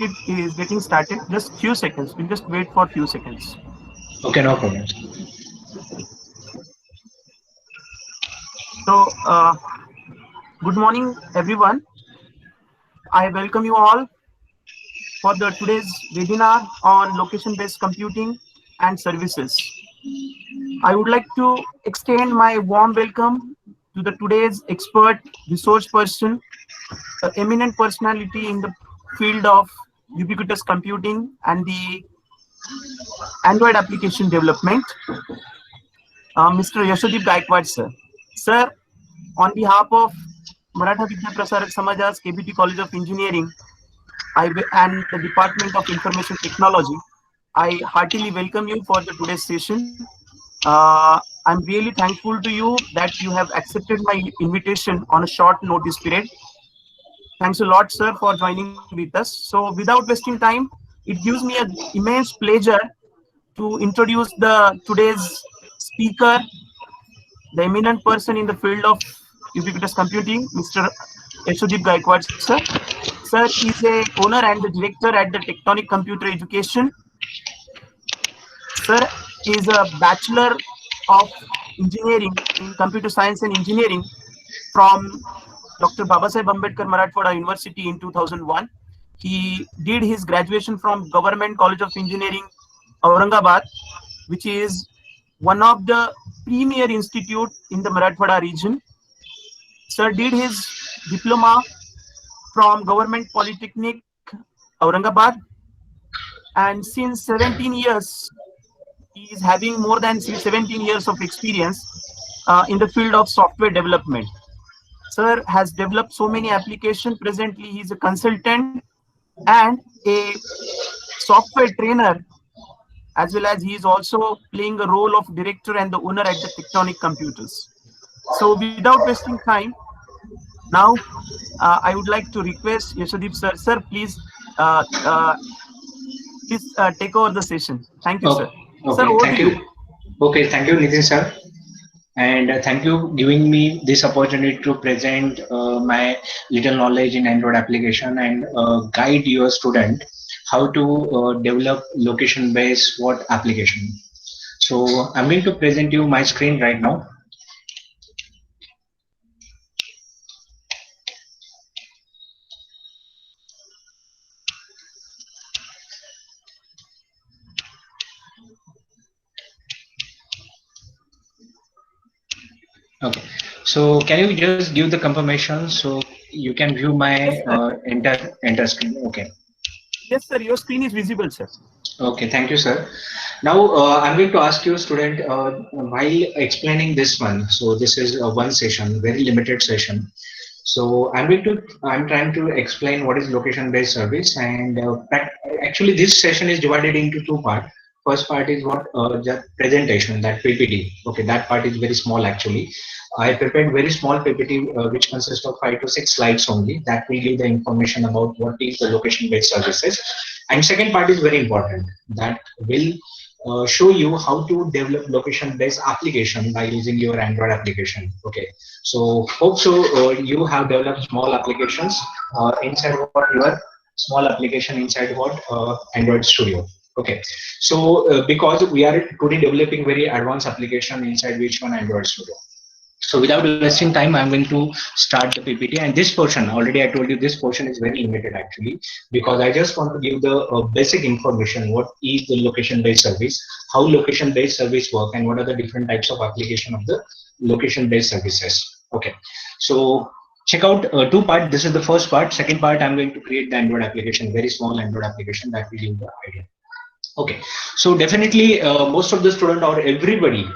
is getting started. Just few seconds. We'll just wait for few seconds. Okay, no problem. So, good morning, everyone. I welcome you all for the today's webinar on location-based computing and services. I would like to extend my warm welcome to the today's expert resource person, the eminent personality in the field of ubiquitous computing and the Android application development, Mr. Yashodeep Gaikwad, sir. Sir, on behalf of Maratha Vidya Prasarak Samajas, KBT College of Engineering, and the Department of Information Technology, I heartily welcome you for the today's session. I'm really thankful to you that you have accepted my invitation on a short notice period. Thanks a lot, sir, for joining with us. So, without wasting time, it gives me an immense pleasure to introduce the today's speaker, the eminent person in the field of ubiquitous computing, Mr. Yashodeep Gaikwad, sir. Sir is a owner and the director at the Tectonic Computer Education. Sir is a Bachelor of Engineering in Computer Science and Engineering from Dr. Babasaheb Ambedkar Marathwada University in 2001. He did his graduation from Government College of Engineering, Aurangabad, which is one of the premier institute in the Marathwada region. Sir did his diploma from Government Polytechnic, Aurangabad, and since 17 years, he is having more than 17 years of experience in the field of software development. Sir has developed so many applications. Presently, he is a consultant and a software trainer, as well as he is also playing a role of director and the owner at the Tectonic Computers. So without wasting time, now I would like to request Yashodeep sir. Sir, please take over the session. Thank you, sir. Oh, Sir, okay, over to thank you. you. Okay, thank you, Nitin sir. And thank you giving me this opportunity to present my little knowledge in Android application and guide your student how to develop location-based what application. So I'm going to present you my screen right now. Okay, so can you just give the confirmation so you can view my Yes, sir. enter screen? Okay. Yes, sir. Your screen is visible, sir. Okay, thank you, sir. Now I'm going to ask you, student, while explaining this one. So this is one session, very limited session. So I'm trying to explain what is location-based service, and actually this session is divided into two parts. First part is what the presentation, that PPT. Okay, that part is very small actually. I prepared very small PPT which consists of 5 to 6 slides only. That will give the information about what is the location-based services. And second part is very important. That will show you how to develop location-based application by using your Android application. Okay, so hope so you have developed small applications inside what your small application inside what Android Studio. Okay, so because we are today developing very advanced application inside which one Android Studio. So without wasting time, I'm going to start the PPT, and this portion, already I told you this portion is very limited actually, because I just want to give the basic information, what is the location based service, how location based service work, and what are the different types of application of the location based services. Okay, so check out two part. This is the first part. Second part, I'm going to create the Android application, very small Android application that will give the idea. Okay, so definitely most of the student or everybody,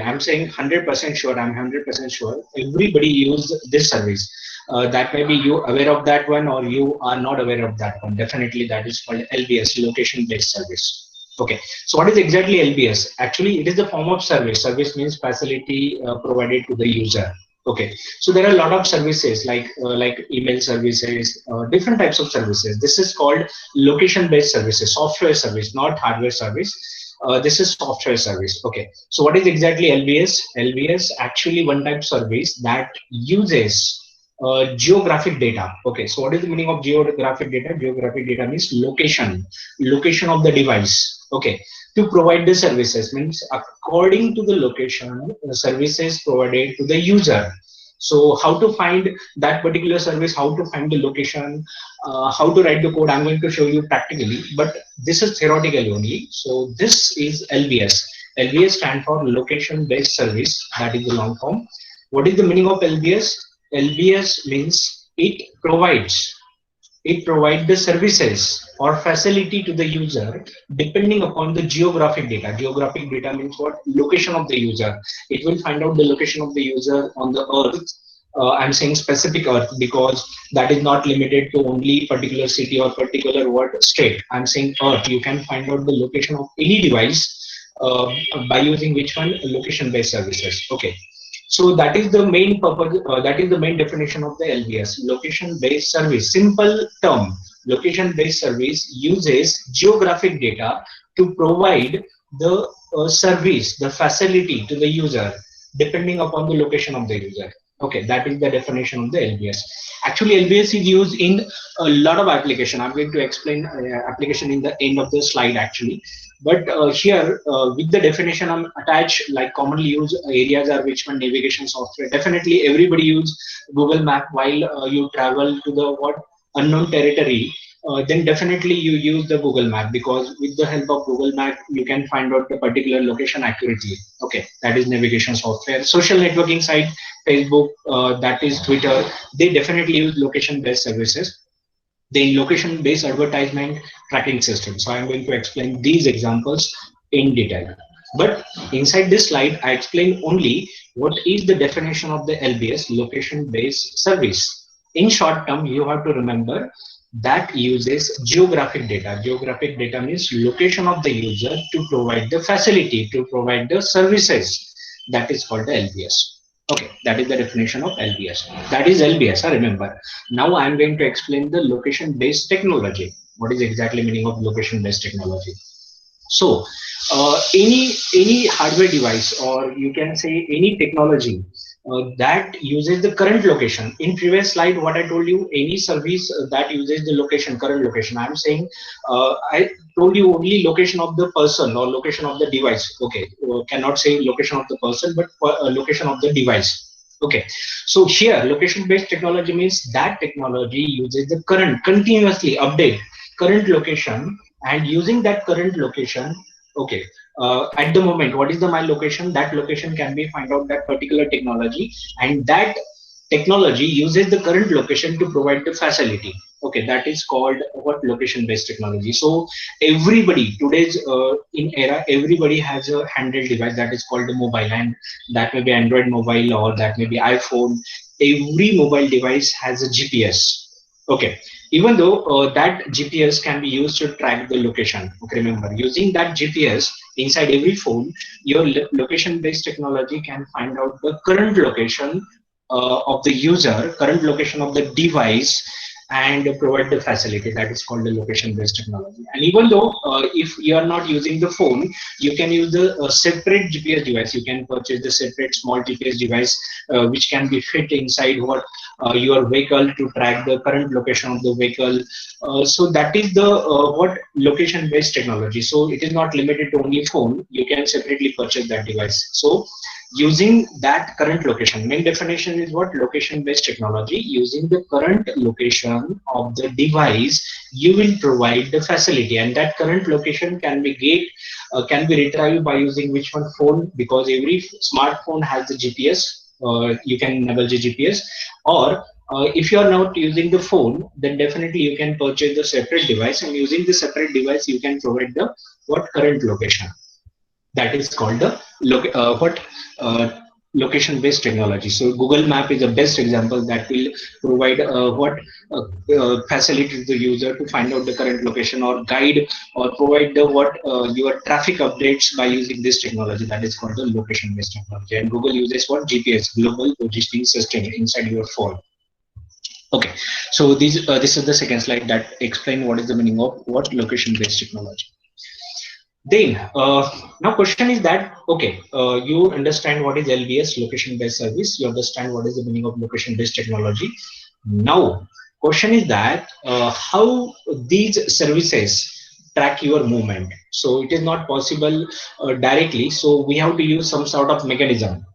I'm saying 100% sure, I'm 100% sure, everybody use this service. That may be you aware of that one or you are not aware of that one. Definitely that is called LBS, location based service. Okay, so what is exactly LBS? Actually, it is the form of service. Service means facility provided to the user. Okay, so there are a lot of services like email services, different types of services. This is called location-based services, software service, not hardware service. This is software service. Okay, so what is exactly LBS? LBS actually one type service that uses geographic data. Okay, so what is the meaning of geographic data? Geographic data means location of the device. Okay, to provide the services means according to the location, the services provided to the user. So how to find that particular service, how to find the location, how to write the code, I'm going to show you practically, but this is theoretical only. So this is LBS. LBS stand for location based service, that is the long form. What is the meaning of LBS? LBS means it provides the services or facility to the user depending upon the geographic data. Geographic data means what? Location of the user. It will find out the location of the user on the earth. I'm saying specific earth because that is not limited to only particular city or particular what state. I'm saying earth. You can find out the location of any device by using which one? Location based services. Okay, so that is the main purpose, that is the main definition of the LBS, location-based service. Simple term, location-based service uses geographic data to provide the service, the facility to the user, depending upon the location of the user. Okay, that is the definition of the LBS. Actually, LBS is used in a lot of application. I'm going to explain application in the end of the slide actually. But here, with the definition I'm attached, like commonly used areas are which one? Navigation software. Definitely, everybody use Google Map while you travel to the what unknown territory. Then definitely you use the Google Map because with the help of Google Map you can find out the particular location accurately. Okay, that is navigation software. Social networking site, Facebook, that is Twitter. They definitely use location-based services. The location-based advertisement tracking system. So I'm going to explain these examples in detail. But inside this slide, I explain only what is the definition of the LBS, location-based service. In short term, you have to remember that uses geographic data. Geographic data means location of the user to provide the facility, to provide the services. That is called the LBS. Okay, that is the definition of LBS. That is LBS, I remember. Now I am going to explain the location-based technology. What is exactly meaning of location-based technology? So any hardware device, or you can say any technology that uses the current location. In previous slide, what I told you, any service that uses the location, current location. I'm saying I told you only location of the person or location of the device. Okay, cannot say location of the person, but location of the device. Okay, so here location-based technology means that technology uses the current, continuously update current location, and using that current location. Okay, at the moment what is the my location, that location can be find out that particular technology, and that technology uses the current location to provide the facility. Okay, that is called what? Location based technology. So everybody today's in era, everybody has a handheld device that is called a mobile, and that may be Android mobile or that may be iPhone. Every mobile device has a GPS. Okay, even though that GPS can be used to track the location. Okay, remember, using that GPS inside every phone, your location based technology can find out the current location of the user, current location of the device, and provide the facility. That is called the location based technology. And even though if you are not using the phone, you can use the separate GPS device. You can purchase the separate small GPS device which can be fit inside what your vehicle to track the current location of the vehicle. So that is the what location based technology. So it is not limited to only phone. You can separately purchase that device. So using that current location, main definition is what? Location based technology. Using the current location of the device, you will provide the facility, and that current location can be can be retrieved by using which one? Phone, because every smartphone has the GPS. You can enable the GPS, or if you are not using the phone, then definitely you can purchase the separate device, and using the separate device you can provide the what? Current location. That is called the location based technology. So Google Map is the best example that will provide facility to the user to find out the current location, or guide, or provide the what your traffic updates by using this technology. That is called the location based technology. And Google uses what? GPS, global positioning system, inside your phone. Okay, so this is the second slide that explain what is the meaning of what? Location based technology. Then now question is that okay, you understand what is LBS, location based service. You understand what is the meaning of location based technology. Now question is that how these services track your movement. So it is not possible directly. So we have to use some sort of mechanism,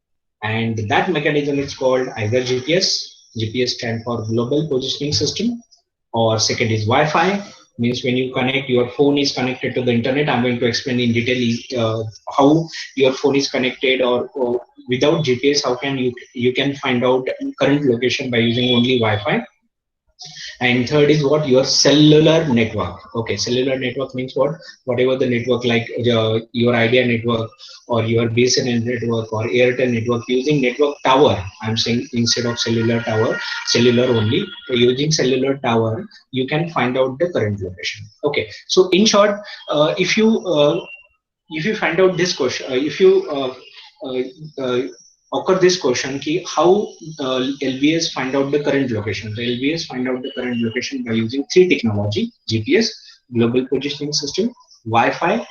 and that mechanism is called either GPS. GPS stand for Global Positioning System, or second is Wi-Fi. Means when you connect, your phone is connected to the internet. I'm going to explain in detail how your phone is connected, or without GPS, how can you can find out current location by using only Wi-Fi. And third is what, your cellular network. Okay, cellular network means what, whatever the network, like your idea network or your BSNL network or Airtel network, using network tower, I'm saying, instead of cellular tower, cellular only, using cellular tower you can find out the current location. Okay, so in short, if you find out this question, if you uh, uh, occur this question ki how LBS find out the current location. So LBS find out the current location by using three technology: GPS, global positioning system, Wi-Fi,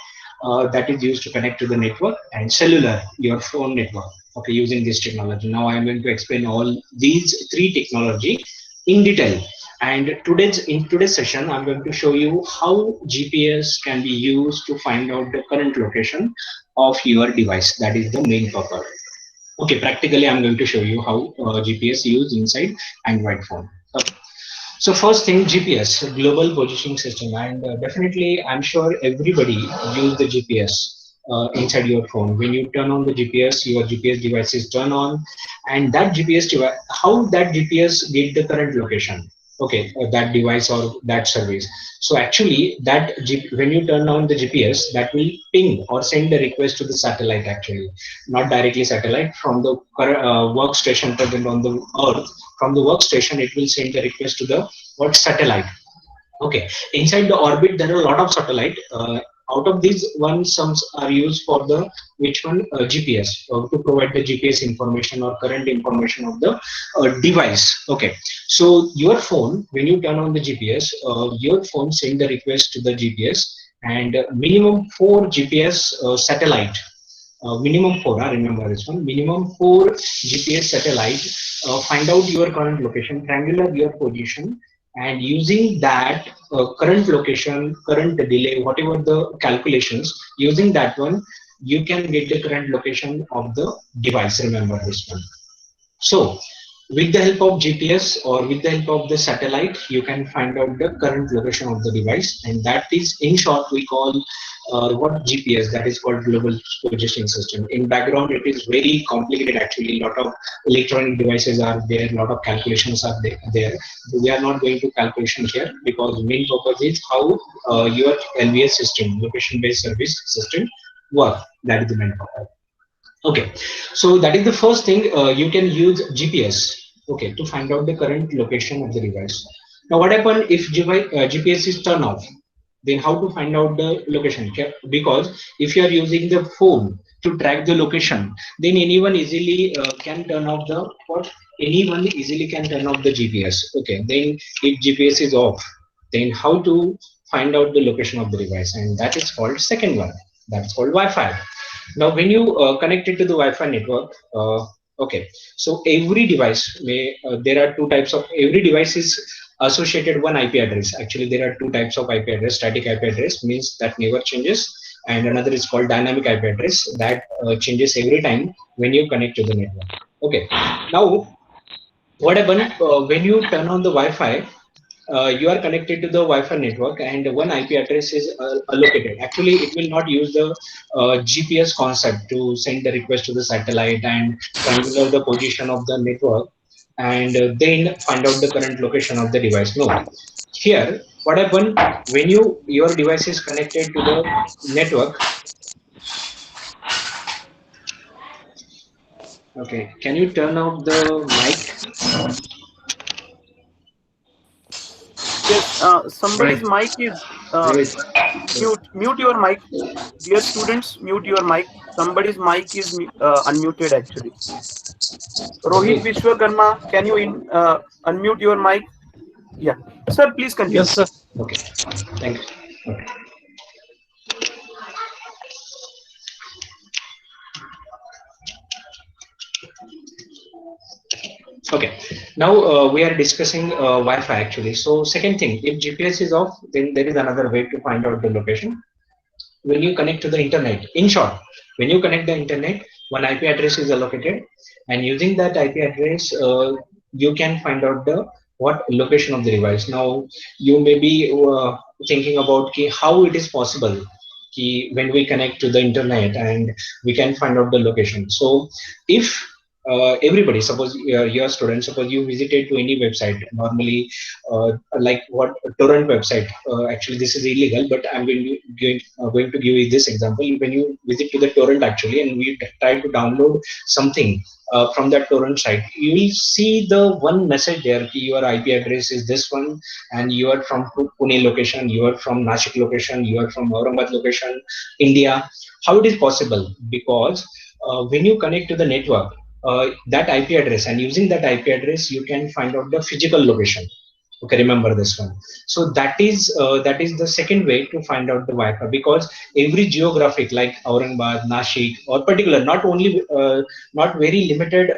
that is used to connect to the network, and cellular, your phone network. Okay, using this technology. Now I am going to explain all these three technology in detail. And in today's session, I'm going to show you how GPS can be used to find out the current location of your device. That is the main purpose. Okay, practically, I'm going to show you how GPS used inside Android phone. Okay. So first thing, GPS, Global Positioning System, and definitely, I'm sure everybody use the GPS inside your phone. When you turn on the GPS, your GPS device is turned on, and that GPS device, how that GPS get the current location? Okay, that device or that service. So actually, when you turn on the GPS, that will ping or send the request to the satellite. Actually, not directly satellite, from the workstation present on the Earth. From the workstation, it will send the request to the what, satellite. Okay, inside the orbit there are a lot of satellite. Out of these, some are used for the which one, GPS, to provide the GPS information or current information of the device. Okay, so your phone, when you turn on the GPS, your phone send the request to the GPS, and minimum 4 GPS satellite, minimum four, I remember this one, minimum 4 GPS satellite find out your current location, triangular your position, and using that current location, current delay, whatever the calculations, using that one, you can get the current location of the device. Remember this one. So, with the help of GPS or with the help of the satellite, you can find out the current location of the device, and that is, in short, we call what, GPS. That is called Global Positioning System. In background, it is very complicated. Actually, a lot of electronic devices are there, a lot of calculations are there. We are not going to calculation here because main purpose is how your LBS system, location-based service system, work. That is the main purpose. Okay, so that is the first thing. You can use GPS, okay, to find out the current location of the device. Now, what happens if GPS is turned off? Then how to find out the location? Okay, because if you are using the phone to track the location, then anyone easily can turn off the what? Anyone easily can turn off the GPS. Okay, then if GPS is off, then how to find out the location of the device? And that is called second one. That's called Wi-Fi. Now, when you connect it to the Wi-Fi network, okay, so every device there are two types of, every device is associated one IP address. Actually, there are two types of IP address. Static IP address means that never changes, and another is called dynamic IP address that changes every time when you connect to the network. Okay, now what happens when you turn on the Wi-Fi? You are connected to the Wi-Fi network, and one IP address is allocated. Actually, it will not use the GPS concept to send the request to the satellite and triangular the position of the network, and then find out the current location of the device. No, here what happens when your device is connected to the network? Okay, can you turn off the mic? Yes, somebody's Right, mic is Rohit. mute. Mute your mic, dear students. Mute your mic. Somebody's mic is unmuted actually. Rohit Rohit. Vishwakarma, can you unmute your mic? Yeah, sir, please continue. Yes, sir. Okay, thank you. Okay. Okay, now we are discussing Wi-Fi actually. So second thing, if GPS is off, then there is another way to find out the location. When you connect to the internet, in short, when you connect the internet, one IP address is allocated, and using that IP address, you can find out the what location of the device. Now you may be thinking about how it is possible when we connect to the internet and we can find out the location. So if everybody, suppose you're a student, suppose you visited to any website normally, like what torrent website, actually this is illegal, but I'm going to give you this example. When you visit to the torrent actually and we try to download something from that torrent site, you will see the one message there, your IP address is this one, and you are from Pune location, you are from Nashik location, you are from Aurangabad location, India. How it is possible? Because when you connect to the network, that IP address, and using that IP address you can find out the physical location. Okay, remember this one. So that is the second way to find out the Wi-Fi, because every geographic like Aurangabad, Nashik, or particular, not only not very limited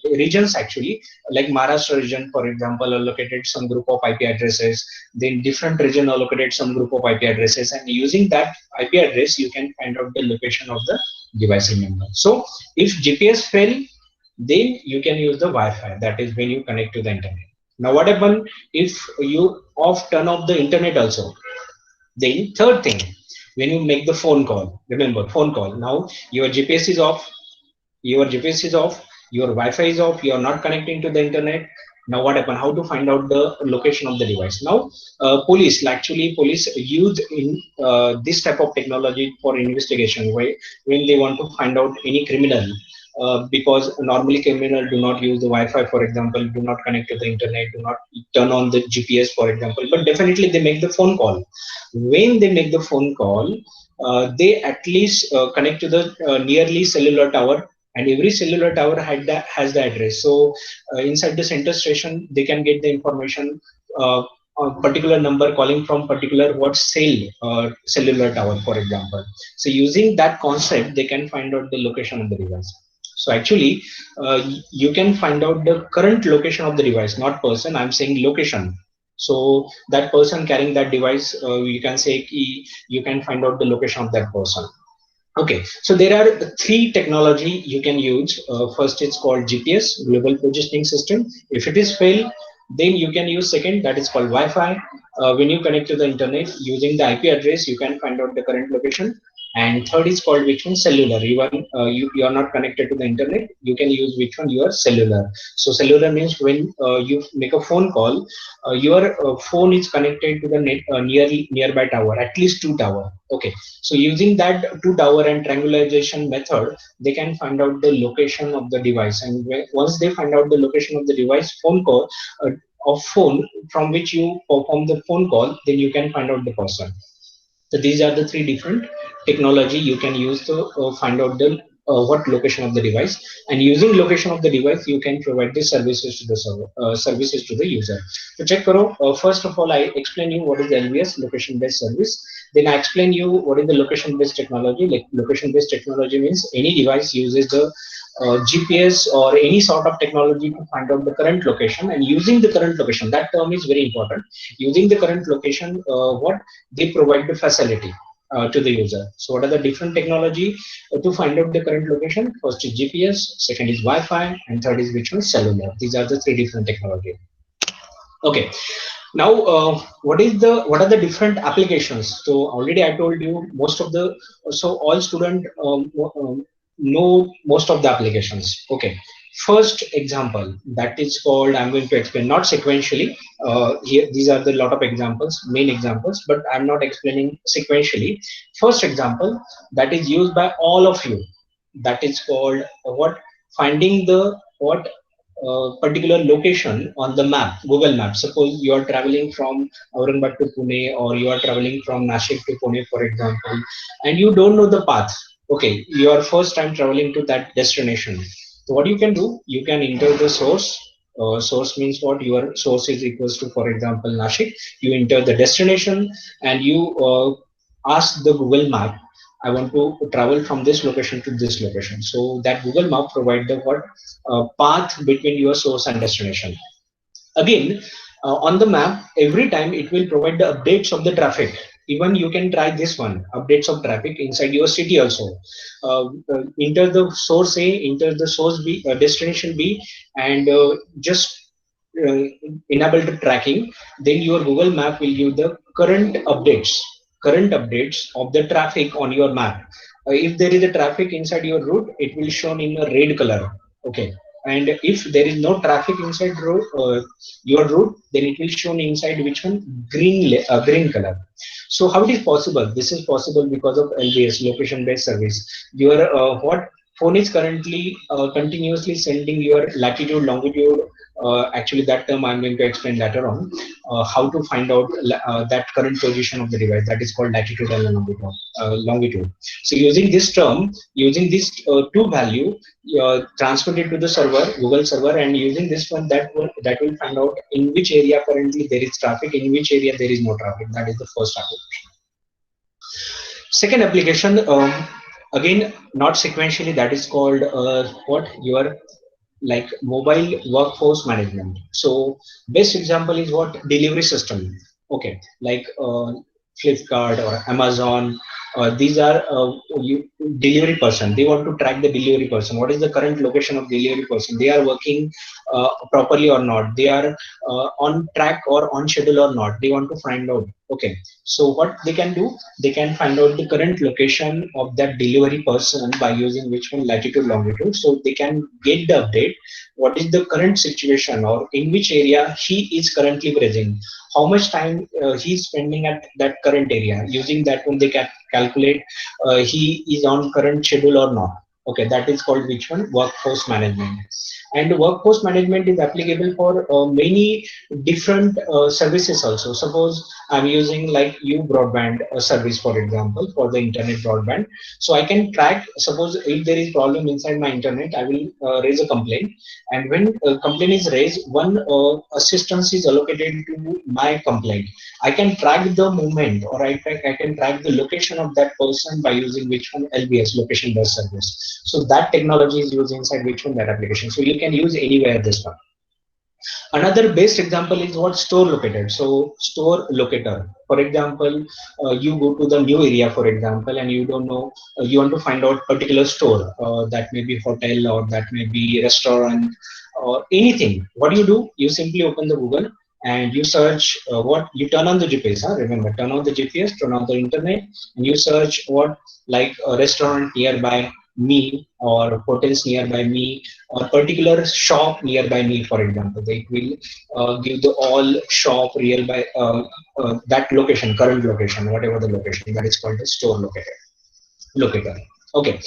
regions actually, like Maharashtra region, for example, allocated some group of IP addresses. Then different region allocated some group of IP addresses, and using that IP address, you can find out the location of the device. Remember. So if GPS fail, then you can use the Wi-Fi. That is when you connect to the internet. Now, what happens if you turn off the internet also? Then third thing, when you make the phone call, remember phone call. Now your GPS is off, your GPS is off, your Wi-Fi is off, you are not connecting to the internet. Now what happened? How to find out the location of the device? Now police use in this type of technology for investigation, when they want to find out any criminal. Because normally criminal do not use the Wi-Fi, for example, do not connect to the internet, do not turn on the GPS, for example, but definitely they make the phone call. When they make the phone call, they at least connect to the nearly cellular tower, and every cellular tower has the address. So inside the center station they can get the information, a particular number calling from particular what cellular tower, for example. So using that concept they can find out the location of the device. So actually you can find out the current location of the device, not person, I'm saying location. So that person carrying that device, you can say you can find out the location of that person. Okay, so there are three technology you can use. First, it's called GPS, Global Positioning System. If it is failed, then you can use second, that is called Wi-Fi. When you connect to the internet using the IP address, you can find out the current location. And third is called which one? Cellular. You are not connected to the internet. You can use which one? Your cellular. So cellular means when you make a phone call, your phone is connected to the nearby tower, at least two tower. Okay, so using that two tower and triangulation method, they can find out the location of the device. And once they find out the location of the device, phone call of phone from which you perform the phone call, then you can find out the person. So these are the three different technology you can use to find out the what location of the device. And using location of the device, you can provide the services to the services to the user. So check karo. First of all, I explain you what is the LBS, location based service. Then I explain you what is the location based technology. Like location based technology means any device uses the GPS or any sort of technology to find out the current location, and using the current location, that term is very important. Using the current location, what they provide the facility to the user. So what are the different technology to find out the current location? First is GPS, second is Wi-Fi, and third is which one? Cellular. These are the three different technology. Okay. Now, what are the different applications? So already I told you most of the, so all student know most of the applications. Okay. First example, that is called, I'm going to explain not sequentially. Here these are the lot of examples, main examples, but I'm not explaining sequentially. First example that is used by all of you, that is called what? Finding the what particular location on the map, Google Maps. Suppose you are traveling from Aurangabad to Pune, or you are traveling from Nashik to Pune, for example, and you don't know the path. Okay, your first time traveling to that destination. So what you can do, you can enter the source. Source means what? Your source is equals to, for example, Nashik. You enter the destination and you ask the Google Map, I want to travel from this location to this location. So that Google Map provide the what path between your source and destination. Again, on the map, every time it will provide the updates of the traffic. Even you can try this one, updates of traffic inside your city also. Enter the source A, enter the source B, destination B, and just uh, enable the tracking. Then your Google Map will give the current updates of the traffic on your map. If there is a traffic inside your route, it will shown in a red color. Okay, and if there is no traffic inside your route, then it will shown inside which one, green color. So how it is possible? This is possible because of LBS, location based service. Your what phone is currently continuously sending your latitude longitude. Actually that term I'm going to explain later on, how to find out that current position of the device, that is called latitude and longitude. So using this term, using this two value, transfer it to the server, Google server, and using this one, that will find out in which area currently there is traffic, in which area there is no traffic. That is the first application. Second application, again not sequentially, that is called what your like mobile workforce management. So best example is what, delivery system. Okay, like Flipkart or Amazon. These are delivery person. They want to track the delivery person. What is the current location of delivery person? They are working properly or not? They are on track or on schedule or not? They want to find out. Okay, so what they can do? They can find out the current location of that delivery person by using which one, latitude longitude. So they can get the update. What is the current situation, or in which area he is currently present? How much time he is spending at that current area? Using that one, they can calculate he is on current schedule or not. Okay, that is called which one, workforce management. And workforce management is applicable for many different services also. Suppose I'm using like U broadband service, for example, for the internet broadband. So I can track, suppose if there is problem inside my internet, I will raise a complaint. And when a complaint is raised, one assistance is allocated to my complaint. I can track the movement, or I can track the location of that person by using which one, LBS, location based service. So that technology is used inside which one, that application. So you can use anywhere this one. Another best example is what, store locator. So store locator, for example, you go to the new area, for example, and you don't know, you want to find out particular store, that may be hotel or that may be restaurant or anything. What do? You simply open the Google and you search what, you turn on the GPS. Remember, turn on the GPS, turn on the internet, and you search what, like a restaurant nearby me, or hotels nearby me, or particular shop nearby me, for example. They will give the all shop real by that location, current location, whatever the location, that is called the store locator. Okay,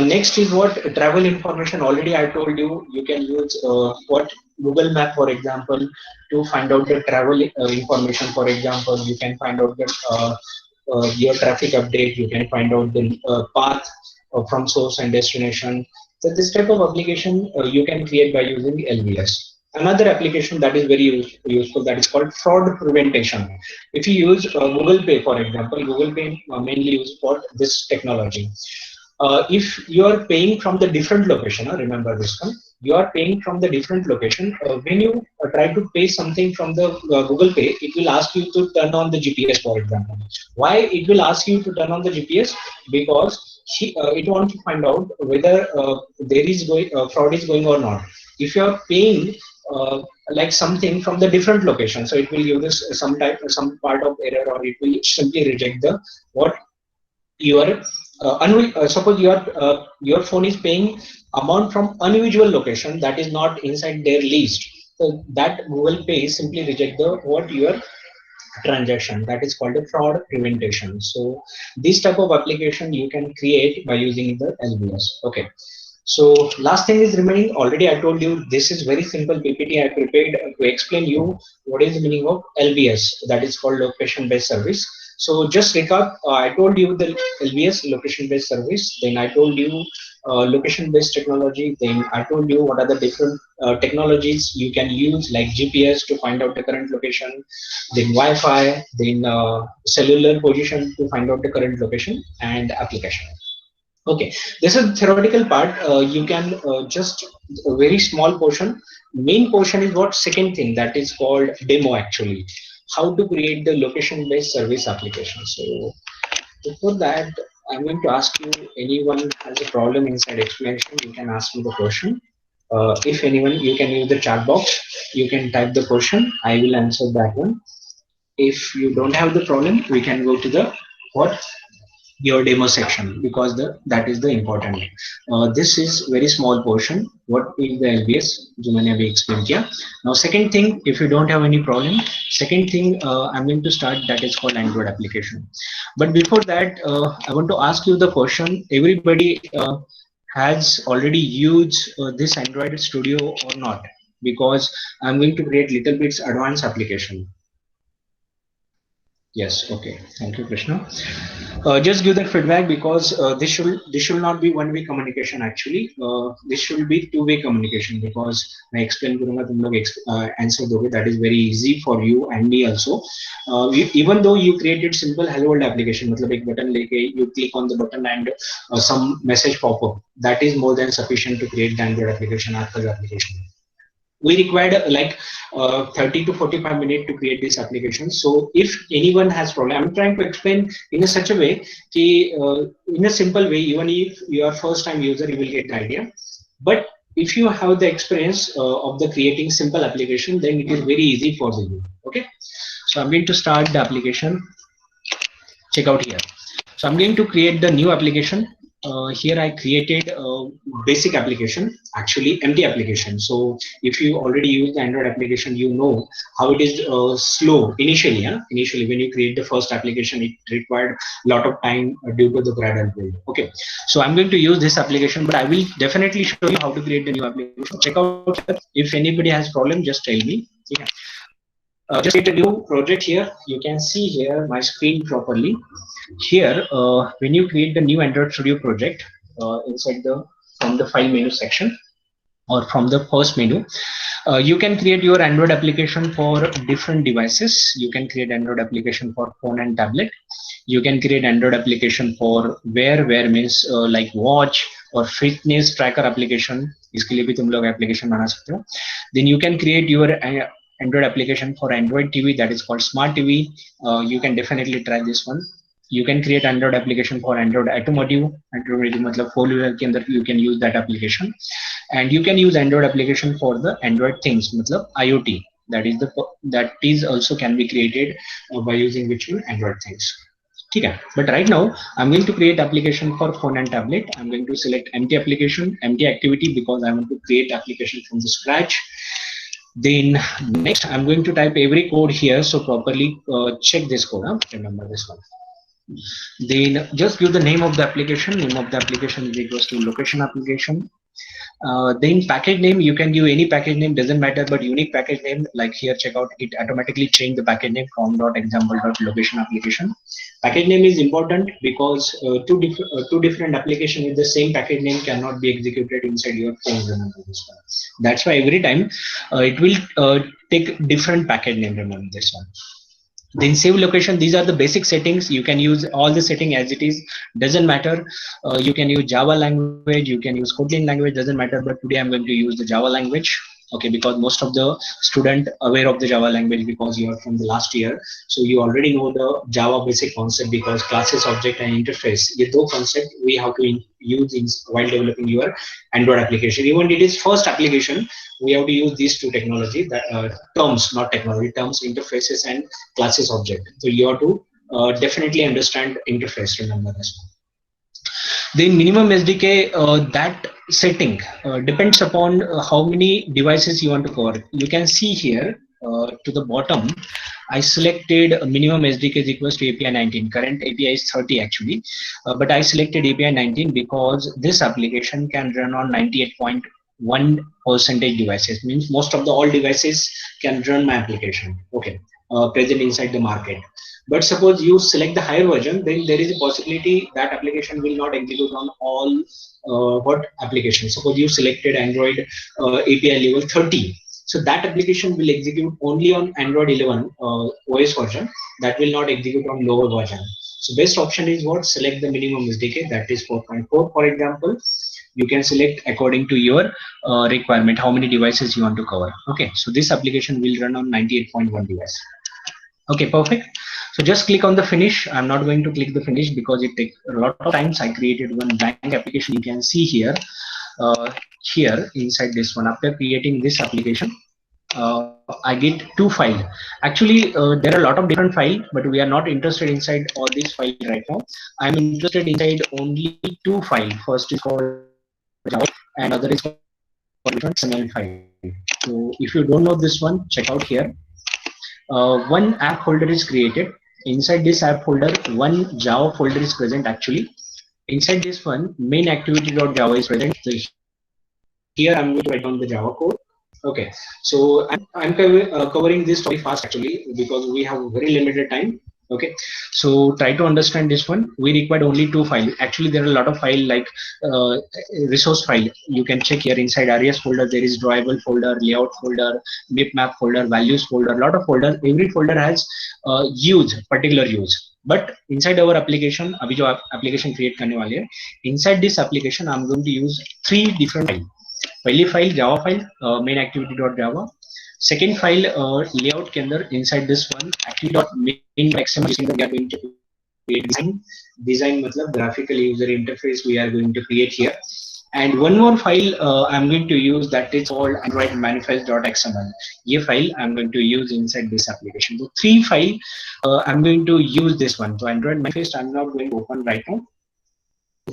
next is what, travel information. Already I told you, you can use what, Google Map, for example, to find out the travel information. For example, you can find out the your traffic update. You can find out the path from source and destination. So this type of application you can create by using LBS. Another application that is very useful, that is called fraud prevention. If you use Google Pay, for example, Google Pay mainly used for this technology. If you are paying from the different location, remember this one, you are paying from the different location. When you try to pay something from the Google Pay, it will ask you to turn on the GPS, for example. Why it will ask you to turn on the GPS? Because it wants to find out whether there is fraud is going or not. If you are paying like something from the different location, so it will give this some part of error, or it will simply reject the what, your suppose your phone is paying amount from unusual location that is not inside their list. So that Google Pay simply reject the what, your transaction. That is called a fraud prevention. So this type of application you can create by using the LBS. Okay. So last thing is remaining. Already I told you this is very simple PPT I prepared to explain you what is the meaning of LBS, that is called location based service. So just recap, I told you the LBS, location based service. Then I told you location-based technology. Then I told you what are the different technologies you can use, like GPS to find out the current location, then Wi-Fi, then cellular position to find out the current location, and application. Okay, this is theoretical part. You can just a very small portion. Main portion is what second thing, that is called demo actually. How to create the location-based service application. So before that, I'm going to ask you, anyone has a problem inside explanation, you can ask me the question. If anyone, you can use the chat box. You can type the question. I will answer that one. If you don't have the problem, we can go to the what your demo section, because that is the important. This is very small portion. What is the LBS? जो मैंने अभी explain किया. Now second thing, if you don't have any problem, second thing I'm going to start, that is called Android application. But before that, I want to ask you the question. Everybody has already used this Android Studio or not? Because I'm going to create little bits advanced application. Yes, okay. Thank you, Krishna. Just give that feedback, because this should not be one-way communication actually. This should be two-way communication, because I explain करूँगा, तुम लोग answer दोगे. That is very easy for you and me also. Even though you created simple hello world application, मतलब एक button लेके you click on the button and some message pop up. That is more than sufficient to create the Android application, आपका application. We required like 30 to 45 minutes to create this application. So if anyone has problem, I'm trying to explain in a such a way that in a simple way, even if you are first time user, you will get the idea. But if you have the experience of the creating simple application, then it is very easy for you. Okay, so I'm going to start the application. Check out here. So I'm going to create the new application. Here I created a basic application, actually empty application. So if you already use the Android application, you know how it is slow initially. Initially, when you create the first application, it required a lot of time due to the gradual build. Okay, so I'm going to use this application, but I will definitely show you how to create the new application. Check out here. If anybody has problem, just tell me. Yeah. Just create a new project here. You can see here my screen properly. Here, when you create the new Android Studio project inside from the file menu section or from the first menu, you can create your Android application for different devices. You can create Android application for phone and tablet. You can create Android application for wear means like watch or fitness tracker application. इसके लिए भी तुम लोग application बना सकते हो. Then you can create your Android application for Android TV, that is called Smart TV. You can definitely try this one. You can create Android application for Android automotive. Android मतलब 4-wheeler के अंदर you can use that application, and you can use Android application for the Android things मतलब IoT. That is also can be created by using which one Android things. Okay, but right now I'm going to create application for phone and tablet. I'm going to select empty application, empty activity, because I want to create application from the scratch. Then next I'm going to type every code here, so properly check this code. Remember this one. Then just give the name of the application. Name of the application is equals to location application. Then package name, you can give any package name, doesn't matter, but unique package name, like here, check out, it automatically change the package name from .example.location application. Package name is important because two different application with the same package name cannot be executed inside your phone. Remember this one. That's why every time it will take different package name. Remember this one. Then save location, these are the basic settings. You can use all the setting as it is, doesn't matter. You can use Java language, you can use Kotlin language, doesn't matter, but today I'm going to use the Java language. Okay, because most of the student aware of the Java language because you are from the last year, so you already know the Java basic concept, because classes, object and interface, ये दो concept we have to use while developing your Android application. Even it is first application, we have to use these two technology, terms, not technology, terms, interfaces and classes, object. So you have to definitely understand interface. Remember this one. The minimum SDK, that setting depends upon how many devices you want to cover. You can see here to the bottom, I selected minimum SDK is equals to API 19. Current API is 30 actually, but I selected API 19 because this application can run on 98.1% devices. Means most of the all devices can run my application. Okay, present inside the market. But suppose you select the higher version, then there is a possibility that application will not execute on all what applications. Suppose you selected Android API level 30, so that application will execute only on Android 11 OS version. That will not execute on lower version. So best option is what? Select the minimum SDK, that is 4.4, for example. You can select according to your requirement how many devices you want to cover. Okay, so this application will run on 98.1 device. Okay, perfect. So just click on the finish. I'm not going to click the finish because it takes a lot of times. I created one blank application. You can see here, here inside this one. After creating this application, I get two files. Actually, there are a lot of different files, but we are not interested inside all these files right now. I'm interested inside only two files. First is called Java, and other is called XML file. So if you don't know this one, check out here. One app folder is created. Inside this app folder, one Java folder is present actually. Inside this one, main activity.java is present. So here I'm going to write down the Java code. Okay, so I'm covering this topic fast actually because we have very limited time. Okay, so try to understand this one. We required only two files. Actually, there are a lot of files like uh, resource file. You can check here inside areas folder. There is drawable folder, layout folder, map folder, values folder. A lot of folders. Every folder has use, particular use. But inside our application, अभी जो application create करने वाले हैं, inside this application I'm going to use three different files. पहली file Java file main activity dot Java. Second file layout के अंदर inside this one activity dot main XML जिसके अंदर we are going to create design मतलब graphical user interface we are going to create here. And one more file I'm going to use, that is called Androidmanifest.xml. ये file I'm going to use inside this application. So three file I'm going to use this one. So Android manifest I'm not going to open right now.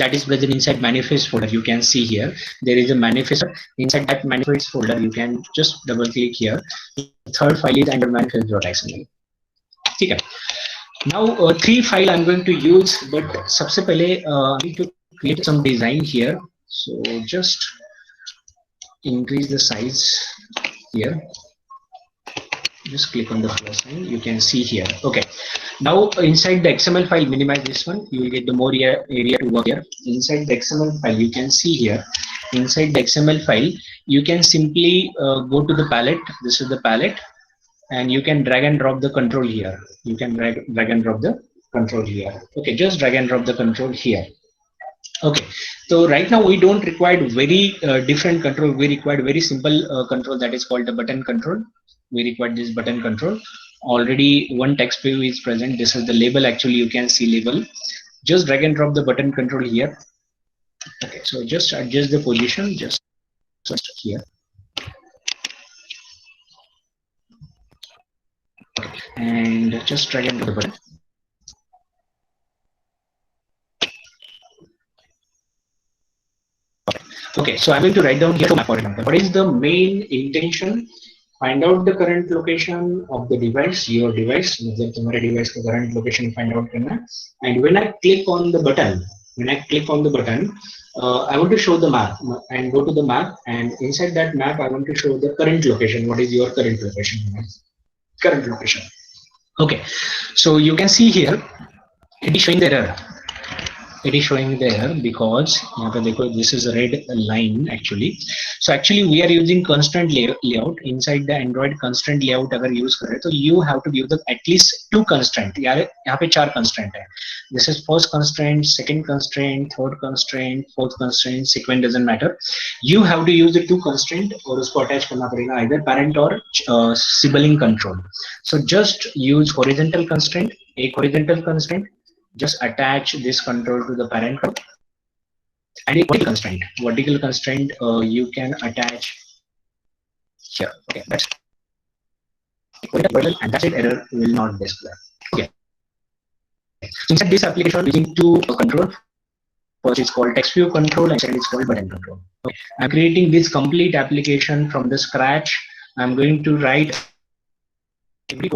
That is present inside manifest folder. You can see here there is a manifest. Inside that manifest folder you can just double click here. The third file is Androidmanifest.xml. Okay. Now three file I'm going to use, but सबसे पहले I need to create some design here. So just increase the size here. Just click on the plus sign. You can see here. Okay. Now inside the XML file, minimize this one. You will get the more area to work here. Inside the XML file, you can see here. Inside the XML file, you can simply go to the palette. This is the palette, and you can drag and drop the control here. You can drag and drop the control here. Okay, just drag and drop the control here. Okay, so right now we don't require very different control. We require very simple control, that is called the button control. We require this button control. Already one text view is present. This is the label. Actually, you can see label. Just drag and drop the button control here. Okay, so just adjust the position just here. And just drag and drop the button. Okay, so I'm going to write down here for example. What is the main intention? Find out the current location of the device, your device. मतलब तुम्हारे device का current location find out करना. And when I click on the button, I want to show the map and go to the map. And inside that map, I want to show the current location. What is your current location? Current location. Okay, so you can see here it is showing the error. It is showing there because this is a red line actually. So actually we are using constant layout. Inside the Android constant layout अगर use करें तो you have to give the at least two constraint. यहाँ पे चार constraint है. This is first constraint, second constraint, third constraint, fourth constraint. Sequence doesn't matter. You have to use the two constraint और उसको attach करना पड़ेगा either parent or sibling control. So just use horizontal constraint. एक horizontal constraint. Just attach this control to the parent code. And a vertical constraint you can attach here. Okay, that's and that's it. Error will not display. Okay. So inside this application, using two control. First is called text view control, and second is called button control. Okay. I'm creating this complete application from the scratch. I'm going to write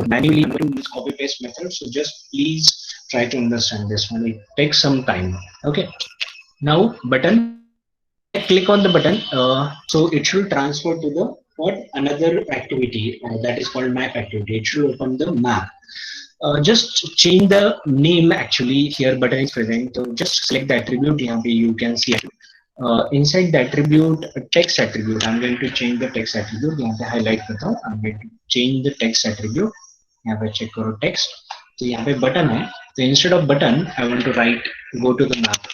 manually. I'm going to use copy paste method. So just please try to understand this one. It takes some time. Okay. Now button. Click on the button. So it should transfer to the another activity that is called map activity. It should open the map. just change the name. Actually here button is present, so just select the attribute. यहाँ पे you can see inside the attribute text attribute, I'm going to change the text attribute. यहाँ पे highlight करता हूँ, I'm going to change the text attribute. यहाँ पे check करो text, तो यहाँ पे button है, so instead of button I want to write go to the map,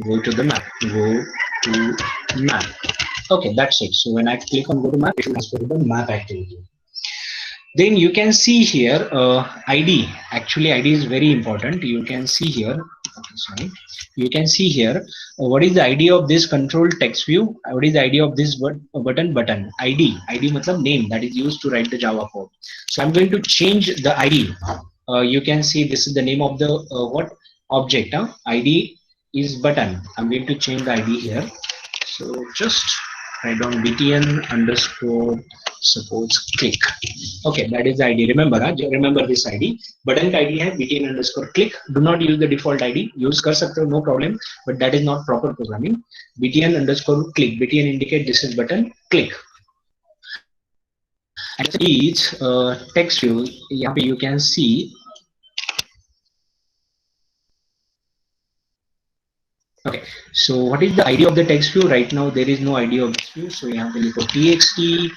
go to the map, go to map. Okay, that's it. So when I click on go to map, it will transfer to the map activity. Then you can see here id. Actually id is very important. You can see here, okay, sorry, you can see here what is the id of this control text view, what is the id of this button id matlab name that is used to write the java code. So I'm going to change the id. You can see this is the name of the what object, id is button. I'm going to change the id here. So just write down btn underscore supports click. Okay, that is the id. Remember, remember this id. Button का id है btn underscore click. Do not use the default id. Use कर सकते हो, no problem, but that is not proper programming. btn underscore click. btn indicate this is button click. And each text view, यहाँ पे you can see okay. So what is the id of the text view? Right now there is no id of this view. So यहाँ पे लिखो txt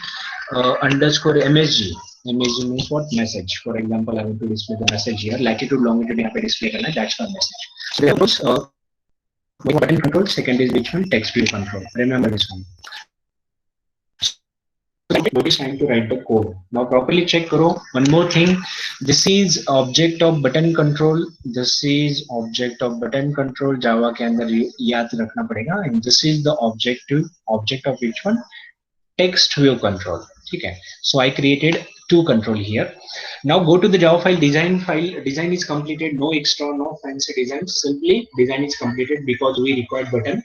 underscore msg. msg means what? Message. For example, I want to display the message here. Latitude, longitude यहाँ पे display करना. That's my message. So there was one button control. Second is which one? Text view control. Remember this one. What is time to write the code? Now properly check करो. One more thing. This is object of button control. This is object of button control. Java के अंदर याद रखना पड़ेगा. And this is the object of which one? Text view control. Okay, so I created two control here. Now go to the Java file. Design is completed. No extra, no fancy design. Simply design is completed because we required button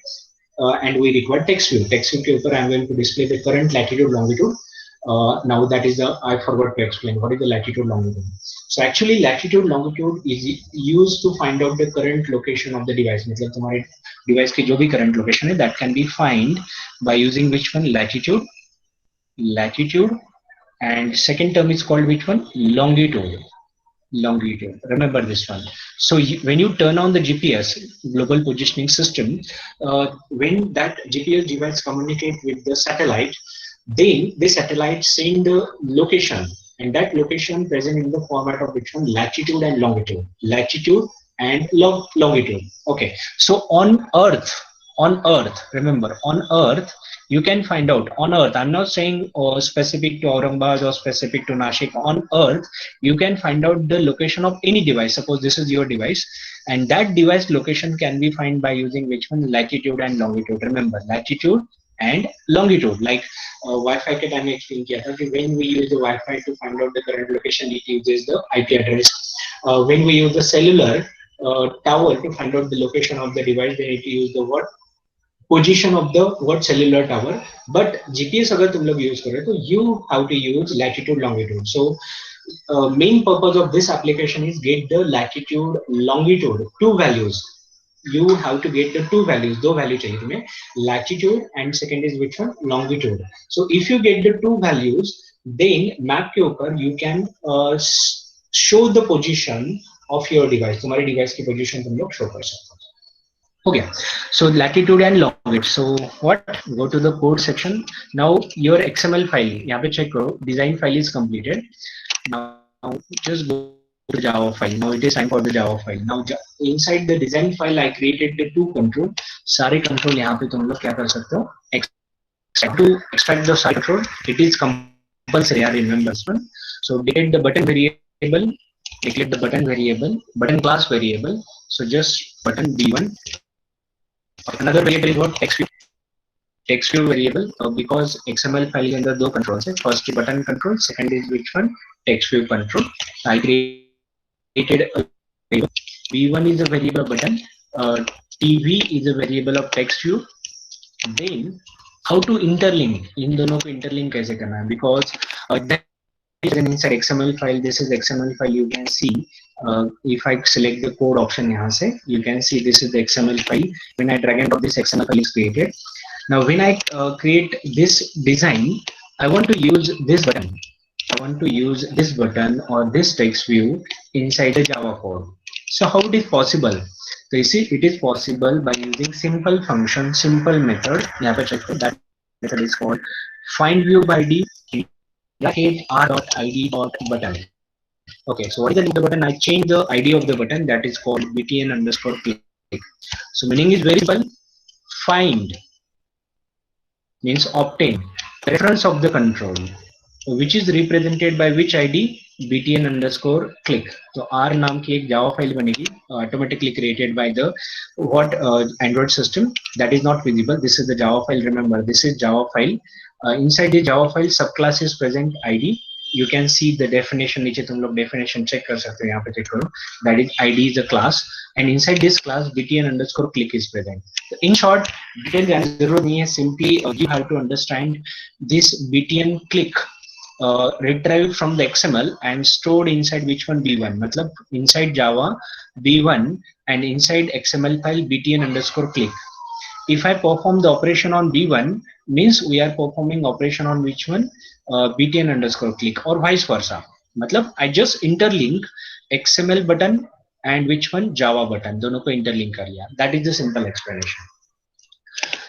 and we required text view. Text view के ऊपर I'm going to display the current latitude longitude. Now that is the I forgot to explain what is the latitude longitude. So actually latitude longitude is used to find out the current location of the device. मतलब तुम्हारे device की जो भी current location है that can be find by using which one? Latitude, and second term is called which one? Longitude. Remember this one. So when you turn on the GPS, global positioning system, when that GPS device communicate with the satellite, then the satellite send the location, and that location present in the format of which one? Latitude and longitude. Okay, so on earth, remember, on earth you can find out. On earth, I'm not saying specific to Aurangabad or specific to Nashik. On earth you can find out the location of any device. Suppose this is your device, and that device location can be found by using which one? Latitude and longitude. Remember, latitude and longitude. Like Wi-Fi के time में explain किया था कि when we use the Wi-Fi to find out the current location, it uses the IP address. When we use the cellular tower to find out the location of the device, then it use the what? Position of the what? Cellular tower. But GPS अगर तुम लोग use करें तो you have to use latitude longitude. So main purpose of this application is get the latitude longitude, two values. You have to get the two values, दो value चाहिए तुम्हें, latitude and second is which one? Longitude. So if you get the two values, then map के ऊपर you can show the position of your device. तुम्हारे device की position तुम लोग show कर सकते हो. Okay, so latitude and longitude. So what? Go to the code section. Now your XML file, यहाँ पे check करो, design file is completed. Now just go to the Java file. Now it is time for the Java file. Now inside the design file I created the two control. सारे control यहाँ पे तुम लोग क्या कर सकते हो? Extract the side control. It is compulsory. Remember this one. So declare the button variable. Declare the button variable. Button class variable. So just button b1. Another variable is what? Text view variable, because XML file के अंदर दो controls है. First is button control, second is which one? Text view control. I created a variable. B1 is a variable of button. TV is a variable of text view. Then how to interlink? इन दोनों को interlink कैसे करना है? Because that is inside XML file. This is XML file. You can see. If I select the code option यहाँ से, you can see this is the XML file. When I drag and drop, this XML file is created. Now when I create this design, I want to use this button. I want to use this button or this text view inside the Java code. So how it is possible? So you see, it is possible by using simple function, simple method. यहाँ पे check करो, that method is called find view by id indicate r.id.button. Okay, so what is the name of the button? I change the ID of the button, that is called btn underscore click. So meaning is very simple. Find means obtain reference of the control, which is represented by which id btn underscore click. तो r नाम की एक java file बनेगी automatically created by the what android system, that is not visible. This is the java file, remember this is java file. Inside the java file subclass is present id. You can see the definition, नीचे तुम लोग definition check कर सकते हो, यहाँ पे check करो, that is id is a class and inside this class btn underscore click is present. So in short, detail जाने की जरूरत नहीं है, simply you have to understand this btn click retrieved from the XML and stored inside which one B1, मतलब inside Java B1 and inside XML file btn underscore click. If I perform the operation on B1, means we are performing operation on which one btn underscore click or vice versa. मतलब I just interlink XML button and which one Java button, दोनों को interlink कर लिया. That is the simple explanation.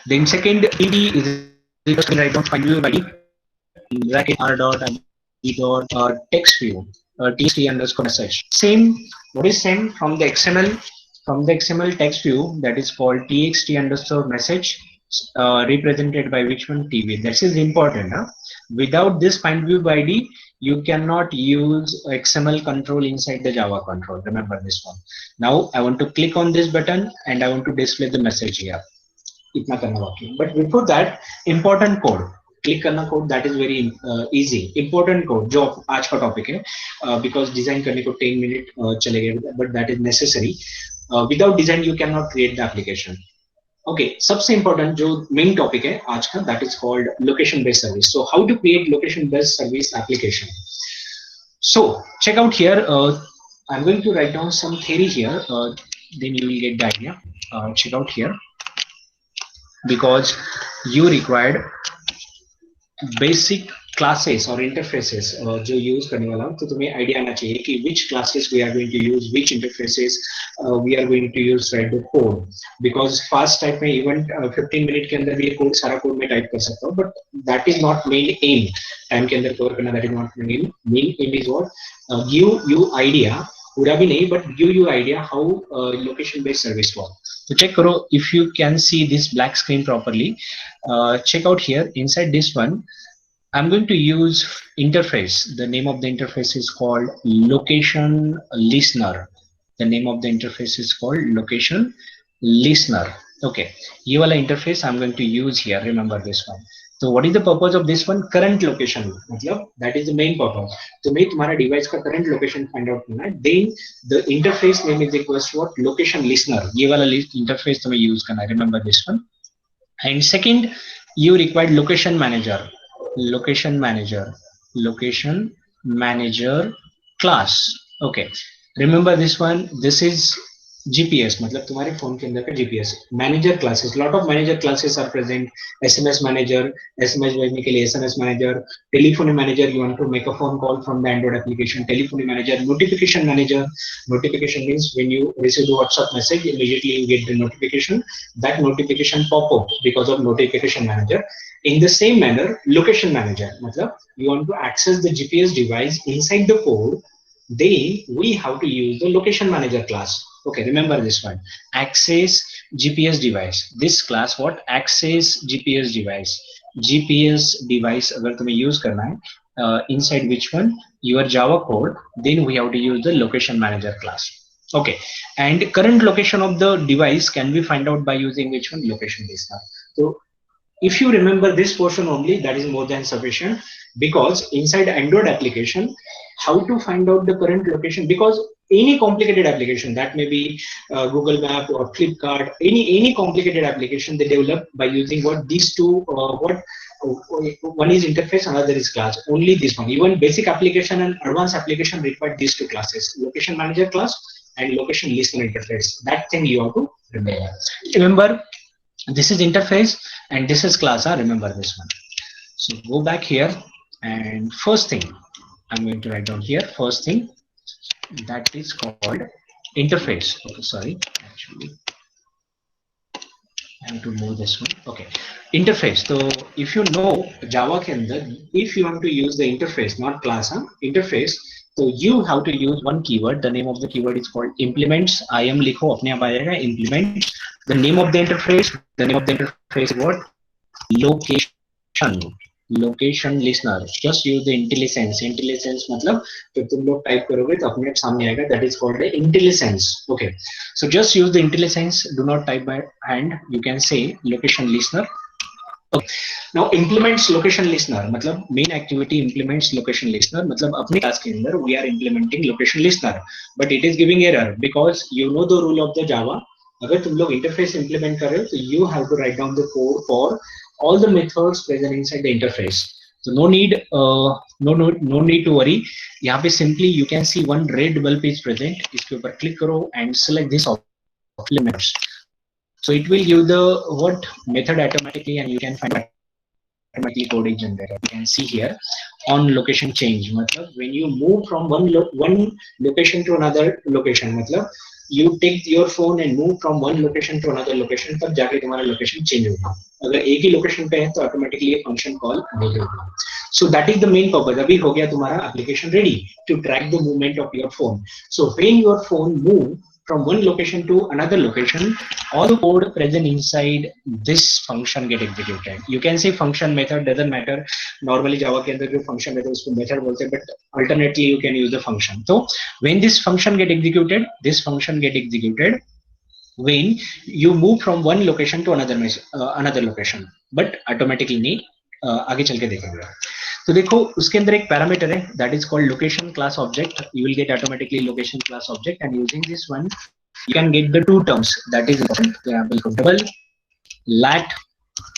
Then second ed is equals to write down find view by bracket r dot id dot text view txt underscore message. Same, what is same from the XML text view, that is called txt underscore message represented by which one tv. This is important. Without this find view by id you cannot use XML control inside the Java control. Remember this one. Now I want to click on this button and I want to display the message here. इतना करना बाकी है, but before that important code click करना code, that is very easy. Important code जो आज का topic है, because design करने को 10 मिनट चले गए, but that is necessary. Without design you can not create the application. Okay, सबसे इंपॉर्टेंट जो मेन टॉपिक है आज का, that is called location based service. So how to create location based service application. So check out here. I'm going to write down some theory here. Then you will get the idea. Check out here, because you required basic classes और interfaces जो use करने वाला हूं, तो तुम्हें idea आना चाहिए कि which classes we are going to use, which interfaces we are going to use write the code. Because fast type में इवन 15 मिनट के अंदर भी ये कोड सारा कोड में टाइप कर सकता हूँ, but that is not main M. Time के अंदर कवर करना that is not main M. Is what give you idea, पूरा भी नहीं but give you idea how location based service work. तो चेक करो, if you can see this black screen properly. Check out here inside this one. I'm going to use interface. The name of the interface is called location listener. The name of the interface is called location listener. Okay, ये वाला interface I'm going to use here. Remember this one. So what is the purpose of this one? Current location. मतलब that is the main purpose. तुम्हें तुम्हारा device का current location find out करना है. Then the interface name is equals to what? Location listener. ये वाला interface तुम्हें use करना है. Remember this one. And second, you required location manager class. Okay, remember this one. This is GPS, मतलब तुम्हारे phone के अंदर का GPS. Manager classes, lot of manager classes are present. SMS manager, SMS भेजने के लिए SMS manager. Telephony manager, you want to make a phone call from the Android application. Telephony manager. Notification manager. Notification means when you receive the WhatsApp message, immediately you get the notification. That notification pop up because of notification manager. In the same manner, location manager, मतलब you want to access the GPS device inside the code, then we have to use the location manager class. Okay, remember this one. Access GPS device. This class what? Access GPS device. GPS device अगर तुम्हें use करना है inside which one? Your Java code, then we have to use the location manager class. Okay, and current location of the device can be find out by using which one? Location listener. So if you remember this portion only, that is more than sufficient, because inside Android application, how to find out the current location, because any complicated application, that may be Google Map or Flipkart, any complicated application they develop by using what? These two, one is interface, another is class. Only this one. Even basic application and advanced application require these two classes: location manager class and location listener interface. That thing you have to remember. Remember, this is interface and this is class. Remember this one. So go back here, and first thing, I'm going to write down here first thing, that is called interface. Okay, sorry, actually I have to move this one. Okay, interface. So if you know Java के अंदर, if you want to use the interface, not class, huh? Interface. So you have to use one keyword. The name of the keyword is called implements. IM लिखो अपने आप आ जाएगा implements. The name of the interface. The name of the interface is what? Location. Location listener. Just use the IntelliSense. IntelliSense मतलब जब तुम लोग type करोगे तो अपने सामने आएगा. That is called the IntelliSense. Okay. So just use the IntelliSense. Do not type by hand. You can say location listener. Okay. Now implements location listener. मतलब main activity implements location listener. मतलब अपने class के अंदर we are implementing location listener. But it is giving error because you know the rule of the Java. अगर तुम लोग interface implement कर रहे हो तो you have to write down the code for all the methods present inside the interface. So no need to worry. यहाँ पे simply you can see one red bulb is present. इसके ऊपर click करो and select this option methods. So it will give the what method automatically, and you can find automatically code is generated. You can see here on location change. मतलब when you move from one location to another location, मतलब you take your phone and move from one location to another location, तब जाके तुम्हारा location change होगा. अगर एक ही location पे है तो automatically ये function call नहीं होगा. So that is the main purpose. अभी हो गया तुम्हारा application ready to track the movement of your phone. So when your phone move from one location to another location, all the code present inside this function get executed. You can say function method, doesn't matter. Normally Java के अंदर जो function method उसको method बोलते हैं, but alternately you can use the function. So when this function get executed, when you move from one location to another location, but automatically नहीं, आगे चल के देखेंगे. तो देखो उसके अंदर एक पैरामीटर है that is called location class object. You will get automatically location class object, and using this one you can get the two terms that is important. तो यहाँ पे double lat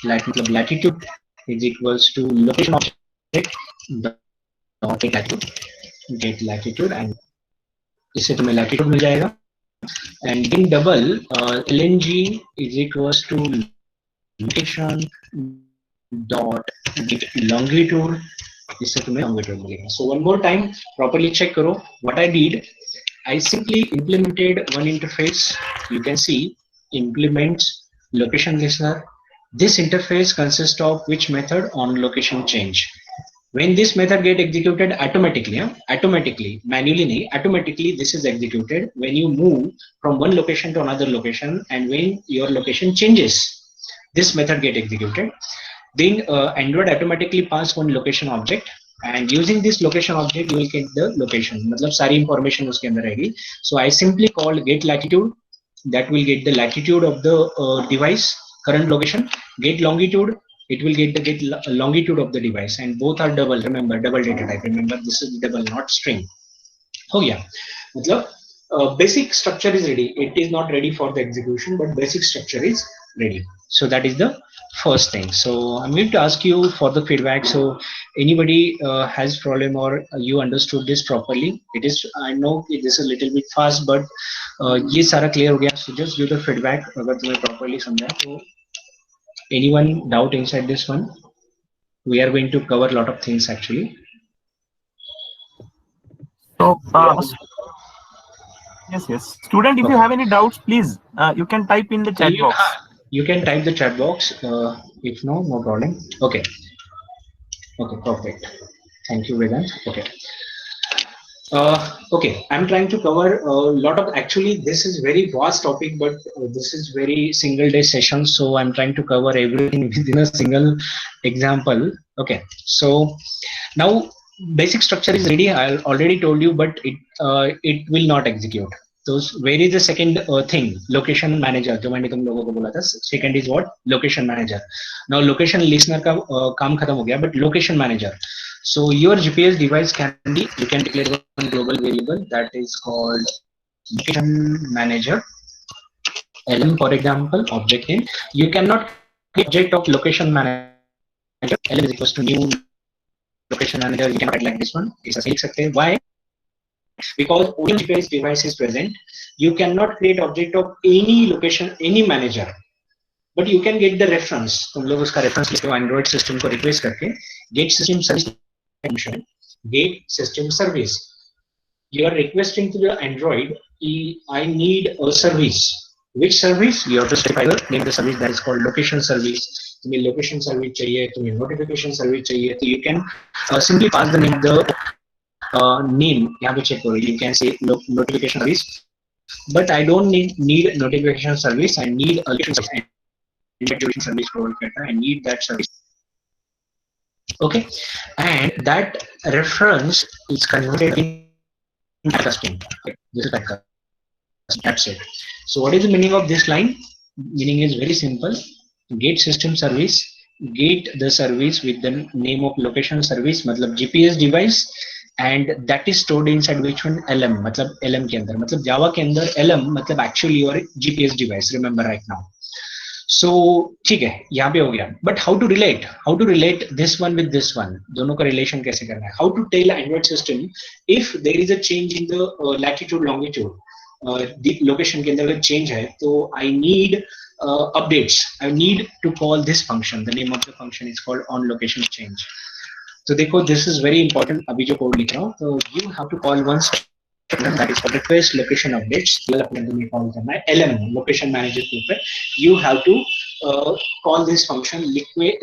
मतलब latitude is equals to location object dot get latitude, and इससे तुम्हें latitude मिल जाएगा. And in double lng is equals to location dot get longitude, इससे तुम्हें longitude मिलेगा. So one more time properly check करो. What I did, I simply implemented one interface. You can see implements location listener. This interface consists of which method? On location change. When this method get executed automatically, manually nahi, automatically this is executed when you move from one location to another location, and when your location changes, this method get executed. Then Android automatically pass one location object, and using this location object you will get the location. मतलब सारी information उसके अंदर रहेगी. So I simply called get latitude, that will get the latitude of the device current location. Get longitude, it will get the longitude of the device, and both are double. Remember, double data type. Remember, this is double, not string. Oh yeah, मतलब basic structure is ready. It is not ready for the execution, but basic structure is ready. So that is the first thing. So I'm going to ask you for the feedback. So anybody has problem, or you understood this properly? It is, I know it is a little bit fast, but ये सारा clear हो गया. So just give the feedback अगर तुम्हें properly समझा. तो anyone doubt inside this one? We are going to cover a lot of things actually. So yes. Student, if you have any doubts, please you can type in the chat box. You can type the chat box. If no problem. Okay, perfect. Thank you, Vedant. Okay. Okay, I'm trying to cover a lot of, actually this is very vast topic, but this is very single day session, so I'm trying to cover everything within a single example. Okay, so now basic structure is ready. I already told you, but it will not execute. So where is the second thing? Location manager. जो मैंने तुम लोगों को बोला था. Second is what? Location manager. Now location listener का काम खत्म हो गया, but location manager. So your GPS device can be, you can declare one global variable that is called location manager. LM, for example, object in. You cannot create object of location manager. LM is equals to new location manager. You cannot write like this one. It's a why? Because only GPS device is present. You cannot create object of any location, any manager. But you can get the reference. तुम लोग उसका reference लेते हो Android system को request करके get system service function. Get system service. You are requesting to the Android, I need a service. Which service? You have to specify the name of the service, that is called location service. तुम्हें location service चाहिए, तुम्हें notification service चाहिए, तो you can simply pass the name of the name. यहाँ पे check करो. You can say notification service, but I don't need notification service. I need a location service. Android location service provide करता है. I need that service. Okay, and that reference is converted in custom. This is like that's it. So what is the meaning of this line? Meaning is very simple. Get system service, get the service with the name of location service, मतलब GPS device, and that is stored inside which one? LM, मतलब LM के अंदर, मतलब Java के अंदर LM मतलब actually your GPS device. Remember right now. So ठीक है, यहाँ पे हो गया. But how to relate this one with this one? दोनों का relation कैसे करना है? How to tell Android system if there is a change in the latitude longitude? The location के अंदर change है, तो I need updates. I need to call this function. The name of the function is called on location change. तो देखो, this is very important. अभी जो code लिख रहा हूँ, तो you have to call one that is called request location updates. में call करना है LM location manager के ऊपर. You have to call this function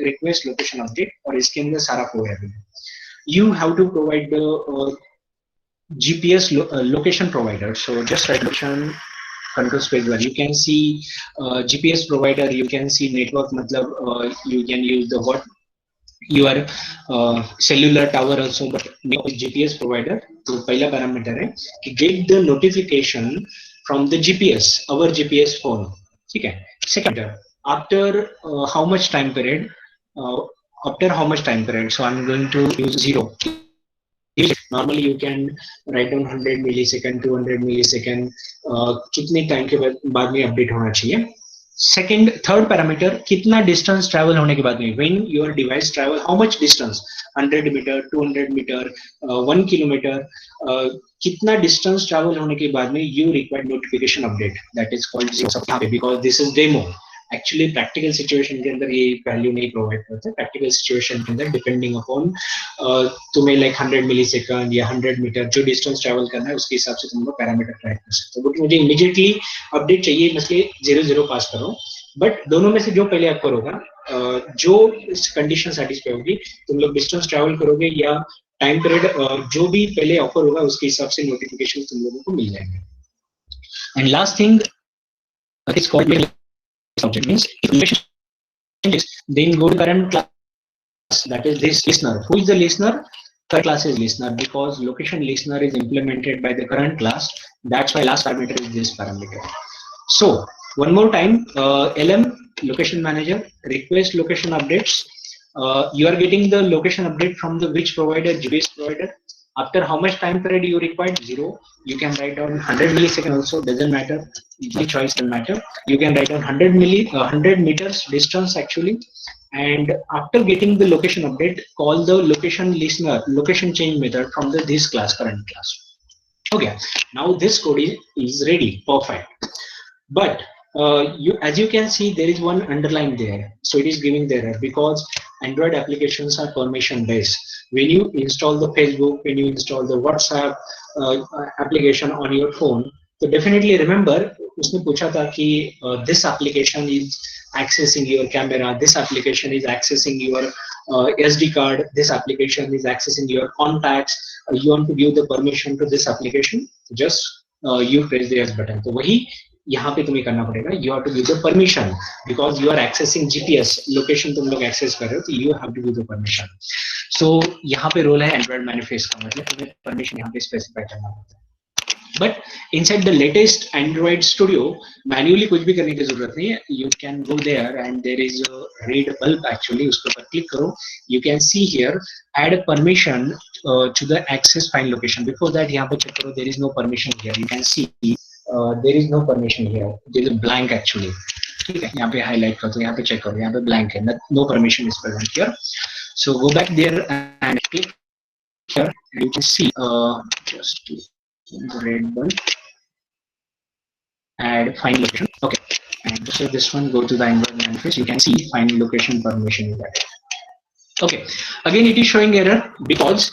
request location update, और इसके अंदर सारा code है. You have to provide the GPS location provider. So just write location control space where you can see GPS provider, you can see network, matlab you can use the what your cellular tower also, but GPS provider. तो पहला parameter है कि get the notification from the GPS, our GPS phone. ठीक है. Second, after how much time period? After how much time period? So I'm going to use 0. Normally you can write down 100 millisecond, 200 millisecond. कितने time के बाद में update होना चाहिए. Second, third parameter, कितना distance travel होने के बाद में, when your device travel, how much distance, 100 meter, 200 meter, 1 kilometer, कितना distance travel होने के बाद में you require notification update. That is called zero, because this is demo. Actually practical situation के अंदर ये value नहीं provide करते. Practical situation के अंदर depending upon तुम्हें like 100 millisecond या 100 meter जो distance travel करना है उसके हिसाब से तुम लोग parameter track कर सकते हो. बट मुझे immediately update चाहिए, इसलिए 0 पास करो. बट दोनों में से जो पहले ऑफर होगा, जो कंडीशन सेटिस्फाई होगी, तुम लोग डिस्टेंस ट्रैवल करोगे या टाइम पीरियड, जो भी पहले ऑफर होगा उसके हिसाब से नोटिफिकेशन तुम लोगों को मिल जाएंगे. And last thing is called subject, means if relation changes, then go to current class, that is this listener. Who is the listener? Current class is listener, because location listener is implemented by the current class. That's why last parameter is this parameter. So one more time, LM location manager request location updates. You are getting the location update from the which provider? GPS provider. After how much time period you required? 0. You can write down 100 millisecond also, doesn't matter. The choice doesn't matter. You can write down 100 meters distance actually. And after getting the location update, call the location listener location change method from the this class, current class. Okay, now this code is ready, perfect. But as you can see, there is one underline there, so it is giving the error because Android applications are permission based. When you install the Facebook, when you install the WhatsApp application on your phone, so definitely remember उसने पूछा था कि this application is accessing your camera, this application is accessing your SD card, this application is accessing your contacts. You want to give the permission to this application, just you press the yes button. तो वही यहाँ पे तुम्हें करना पड़ेगा. You have to give the permission because you are accessing GPS location, तुम लोग access कर रहे हो, तो you have to give the permission. So यहाँ पे रोल है Androidmanifest का, मतलब तुम्हें permission यहाँ पे specify करना होता है. But inside the latest Android Studio, manually कुछ भी करने की जरूरत नहीं है. You can go there and there is a read bulb actually. उस पर click करो. You can see here add permission to the access file location. Before that यहाँ पे check करो, there is no permission here. You can see there is no permission here. There is a blank actually. ठीक है, यहाँ पे highlight करो, तो यहाँ पे check करो, यहाँ पे blank है. No permission is present here. So go back there and click here. And you can see just the red bulb. Add find location. Okay, and so this one, go to the Androidmanifest. You can see find location permission is added. Okay, again it is showing error because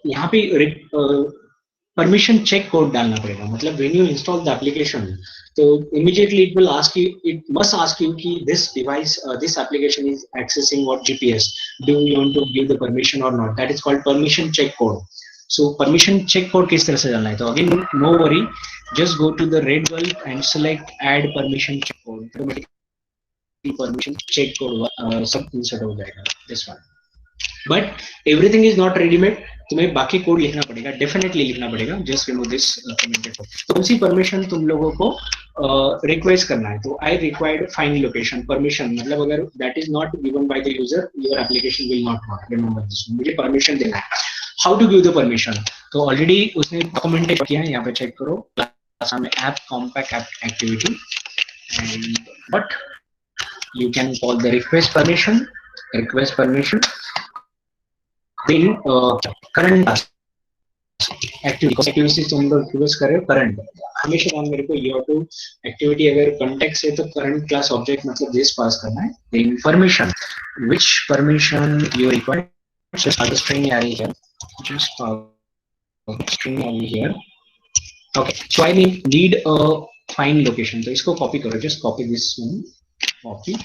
यहाँ पे permission check code डालना पड़ेगा. मतलब when you install the application, so immediately it will ask you, it must ask you कि this device, this application is accessing what GPS. Do you want to give the permission or not? That is called permission check code. So permission check code किस तरह से डालना है? तो again no worry, just go to the red bulb and select add permission check code. Automatically permission check code सब insert हो जाएगा. This one. But everything is not readymade. तुम्हें बाकी कोड लिखना पड़ेगा, डेफिनेटली लिखना पड़ेगा. Just remove this commented code. कौन सी परमिशन तुम लोगों को रिक्वेस्ट करना है? तो I required find location permission. मतलब अगर that is not given by the user, your application will not work. Remember this. मुझे परमिशन देना है. How to give the permission? तो ऑलरेडी उसने डॉक्यूमेंटेड किया है, यहाँ पे चेक करो. क्लास में app compact app activity and but you can call the request permission. Then current task activity तुम लोग रिक्वेस्ट कर रहे हो करंट. हमेशा ध्यान मेरे को ये टू एक्टिविटी अगर कॉन्टेक्स्ट है तो करंट क्लास ऑब्जेक्ट मतलब दिस पास करना है. Then permission, which permission you require. Just string array here, just string array here. Okay, so I need a find location. तो इसको कॉपी करो. just copy this one, copy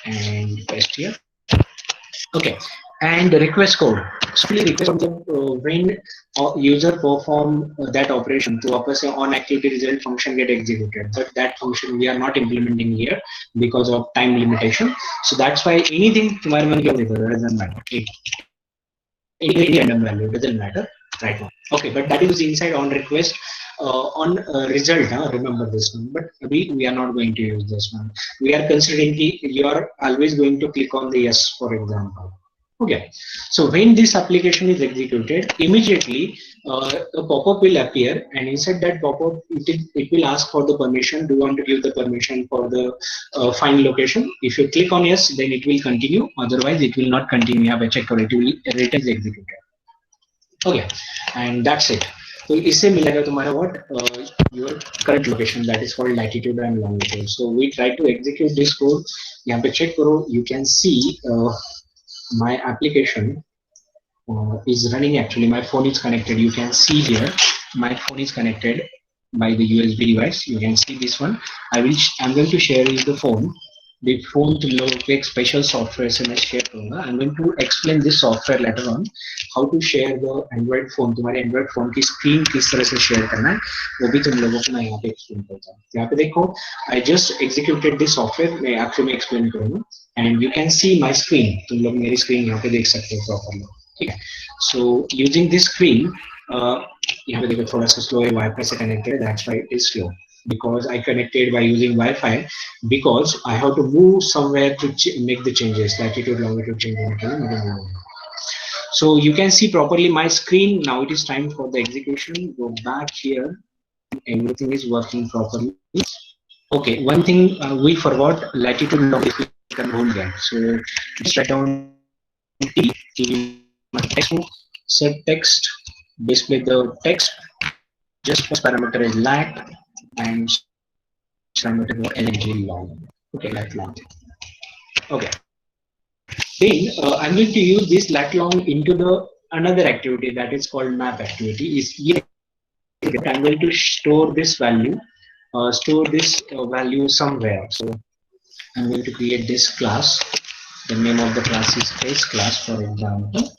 and paste here. Okay, and request code. So request code when user perform that operation to वापस से on activity result function get executed, but that function we are not implementing here because of time limitation. So that's why anything तुम्हारे मन के doesn't matter. Any random value doesn't matter right now. Okay, but that is inside on request. On result, remember this one. But we are not going to use this one. We are considering you are always going to click on the yes, for example. Okay, so when this application is executed, immediately a pop-up will appear, and inside that pop-up it will ask for the permission. Do you want to give the permission for the find location? If you click on yes, then it will continue. Otherwise, it will not continue. Have a check or it will return is executed. Okay, and that's it. So इससे मिलेगा तुम्हारा what your current location, that is called latitude and longitude. So we try to execute this code. यहाँ पे check करो. You can see my application is running. Actually my phone is connected. You can see here my phone is connected by the USB device. You can see this one. I'm going to share you the phone. The phone तुम लोगों को एक special software से मैं share करूँगा. I'm going to explain this software later on. How to share the Android phone. तुम्हारे Android phone की screen किस तरह से share करना है वो भी तुम लोगों को मैं यहाँ पे explain करता हूँ. यहाँ पे देखो, I just executed this software. मैं actually मैं explain करूँगा. And you can see my screen. तुम लोग मेरी screen यहाँ पे देख सकते हो properly. ठीक है. So using this screen, यहाँ पे देखो थोड़ा सा slow है, Wi-Fi से connected. That's why it is slow. Because I connected by using Wi-Fi, because I have to move somewhere to make the changes, latitude, longitude change. So you can see properly my screen. Now it is time for the execution. Go back here. Everything is working properly. Okay, one thing we forgot, latitude, longitude can hold that. So just write down T, text, set text, display the text. Just first parameter is lat and parameter for energy long. Okay, lat long. Okay. Then I'm going to use this lat long into the another activity that is called map activity. Is here I'm going to store this value, value somewhere. So I'm going to create this class. The name of the class is test class, for example.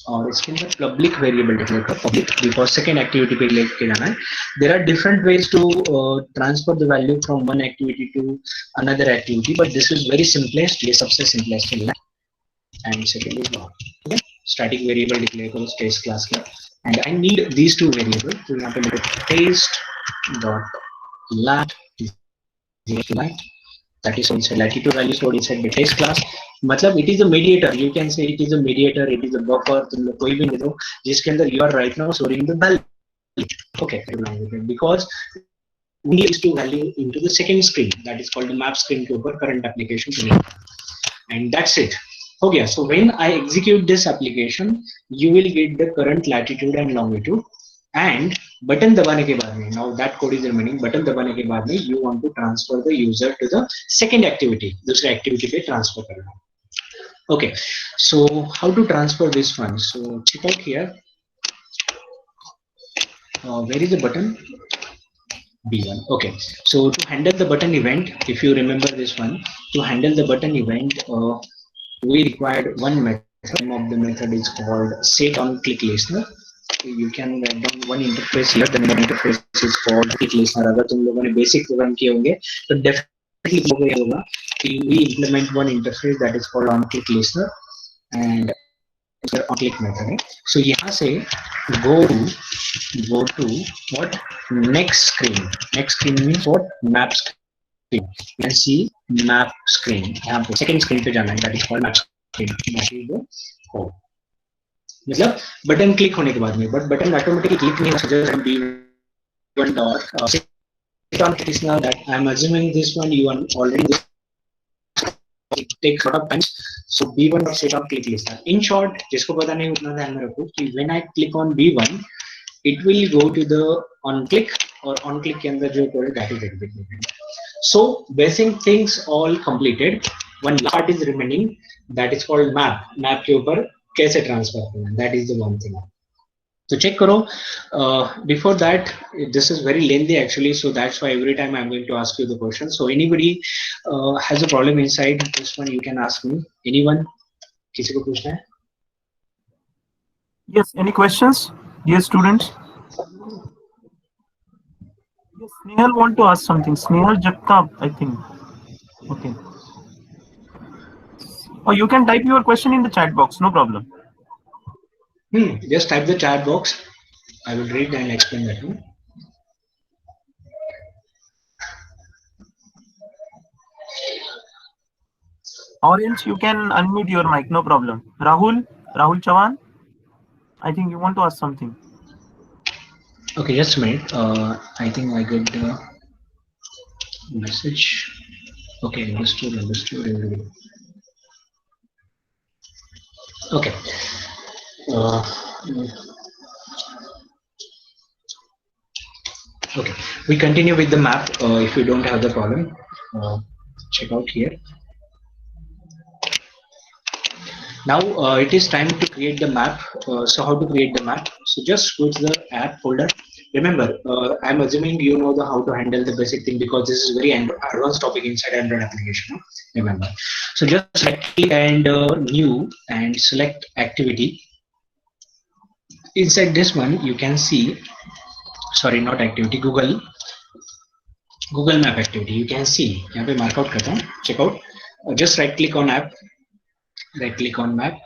और इसके अंदर public variable declare कर public, because second activity पे लेके जाना है. There are different ways to transfer the value from one activity to another activity, but this is very simplest. ये सबसे simplest है. And second is not. Okay? Static variable declare करो test class का. And I need these two variables. तो यहाँ पे मेरे test dot lat that is inside latitude value stored inside the test class. मतलब it is a mediator. You can say it is a mediator. It is a buffer. तुम लोग कोई भी ले दो जिसके अंदर you are right now storing the value. Okay, because we need to value into the second screen, that is called the map screen के ऊपर current application. And that's it. Okay, so when I execute this application, you will get the current latitude and longitude. And button दबाने के बाद में, now that code is remaining. Button दबाने के बाद में you want to transfer the user to the second activity, दूसरे activity पे transfer करना. Okay, so how to transfer this one? So check out here. Where is the button? B1. Okay, so to handle the button event, if you remember this one, to handle the button event, we required one method. Name of the method is called set on click listener. You can write down one interface here. The name of the interface is called click listener. अगर तुम लोगों ने basic program किए होंगे तो definitely होगा कि we implement one interface that is called on click listener and on click method है. So यहाँ से go go to what next screen. Next screen means what map screen. You can see map screen. यहाँ पे second screen पे जाना है. That is called map screen. That is the home. मतलब button click होने के बाद में बट बटन ऑटोमेटिकली क्लिक नहीं हो B1 dot sit on listener that I'm assuming this one you are already it takes a lot of time. So B1 dot set on click listener. In short, जिसको पता नहीं उतना ध्यान में रखो कि when I click on B1, it will go to the on click और on click के अंदर जो code that is executed. So basic things all completed. One part is remaining that is called map. Map के ऊपर कैसे transfer करना? That is the one thing. So check करो. Before that, this is very lengthy actually, so that's why every time I'm going to ask you the question. So anybody has a problem inside this one, you can ask me. Anyone? किसी को पूछना है? Yes, any questions? Yes, students. Yes, Snehal want to ask something. Snehal Jagtap, I think. Okay. Or you can type your question in the chat box, no problem. Just type the chat box. I will read and explain that. Orange, you can unmute your mic, no problem. Rahul Chavan, I think you want to ask something. Okay, just a minute. I think I get the message. Okay, understood. Okay. Okay, we continue with the map. If you don't have the problem, check out here. Now it is time to create the map. So how to create the map? So just go to the app folder. Remember, I'm assuming you know the how to handle the basic thing because this is very advanced topic inside Android application. Remember. So just right click and new and select activity. Inside this one, you can see. Sorry, not activity. Google Map activity. You can see. यहाँ पे mark out करता हूँ. Check out. Just right click on app. Right click on map.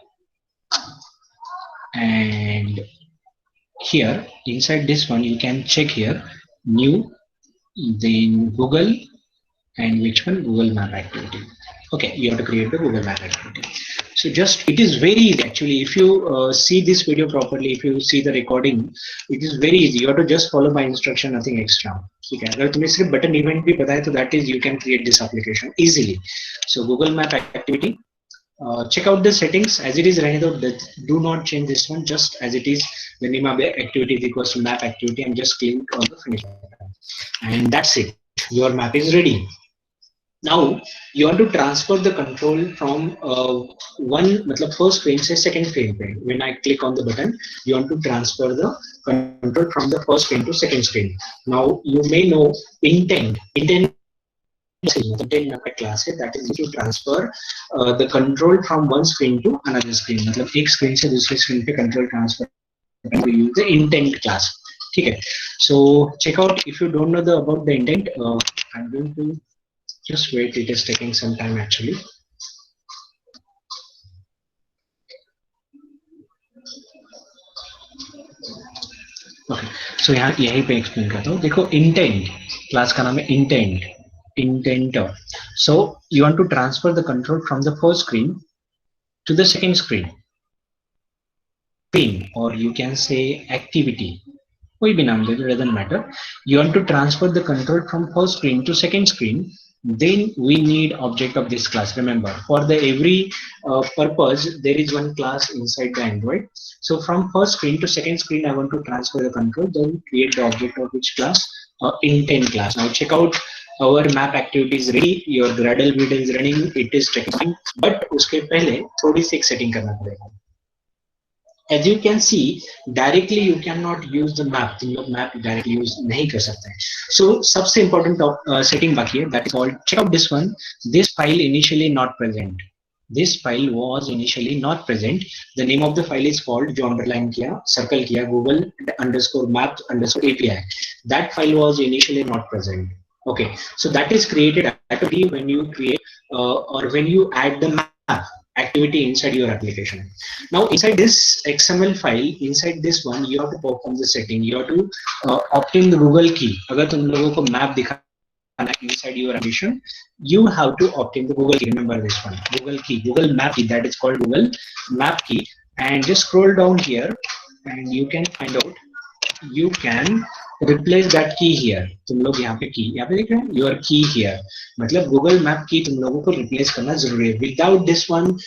And here inside this one you can check here new, then Google, and which one? Google Map activity. Okay, you have to create the Google Map activity. So just it is very easy actually. If you see this video properly, if you see the recording, it is very easy. You have to just follow my instruction, nothing extra. Okay, अगर तुम्हें सिर्फ button event भी पता है तो that is you can create this application easily. So Google Map activity. Check out the settings as it is right now. Do not change this one, just as it is. The name of the activity is equals to map activity, and just click on the finish button. And that's it. Your map is ready. Now you want to transfer the control from one first frame से second frame पे. When I click on the button, you want to transfer the control from the first frame to second screen. Now you may know intent class है that is to transfer the control from one screen to another screen. मतलब एक screen से दूसरे screen पे control transfer we use the intent class. ठीक है. So check out if you don't know about the intent. I'm going to just wait. It is taking some time actually. Okay. So यहाँ यहीं पे explain करता हूँ. देखो intent class का नाम है intenter. So you want to transfer the control from the first screen to the second screen, or you can say activity. कोई भी नाम दे, it doesn't matter. You want to transfer the control from first screen to second screen. Then we need object of this class. Remember, for the every purpose there is one class inside the Android. So from first screen to second screen, I want to transfer the control. Then create the object of which class? Intent class. Now check out our map activity is ready, your Gradle video is running, it is checking, but उसके पहले थोड़ी सी एक setting करना पड़ेगा. As you can see, directly you cannot use the map. तुम लोग map directly use नहीं कर सकते हैं. So सबसे important setting बाकी है, that is called, check out this one. This file initially not present. This file was initially not present. The name of the file is called, जो underline किया, circle किया, Google underscore maps underscore API. That file was initially not present. Okay, so that is created automatically when you create or when you add the map activity inside your application. Now inside this XML file, inside this one, you have to perform the setting. You have to obtain the Google key. अगर तुम लोगों को map दिखाना inside your application, you have to obtain the Google key. Remember this one, Google key, Google map key. That is called Google map key. And just scroll down here, and you can find out. You can replace that key here. तुम लोग यहाँ पे देख रहे हैं, your key here. मतलब Google Map की तुम लोगों को replace करना जरूरी है. Without this one,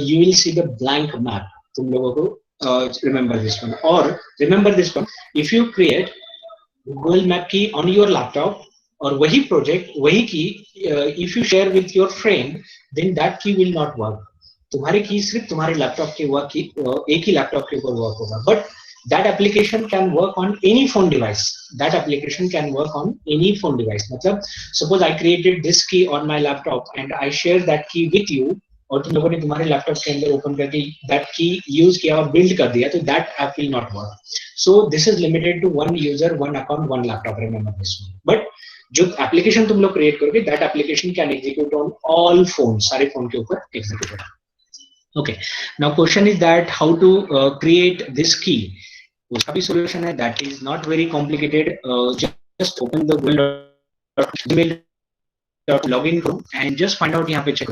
you will see the blank map. तुम लोगों को remember this one. Or remember this one. If you create Google Map key on your laptop, और वही project, वही key, if you share with your friend, then that key will not work. तुम्हारी की सिर्फ तुम्हारे लैपटॉप के work की एक ही लैपटॉप के ऊपर वर्क होगा. But that application can work on any phone device. That application can work on any phone device. मतलब suppose I created this key on my laptop and I share that key with you, और तुम लोगों ने तुम्हारे laptop के अंदर open करके that key use किया और build कर दिया, तो that app will not work. So this is limited to one user, one account, one laptop. Remember this one. But जो application तुम लोग create करोगे, that application can execute on all phones. सारे phone के ऊपर execute होगा. Okay. Now question is that how to create this key. उसका भी solution है, that is not very complicated. Just open the google.gmail.login and just find out यहाँ पे check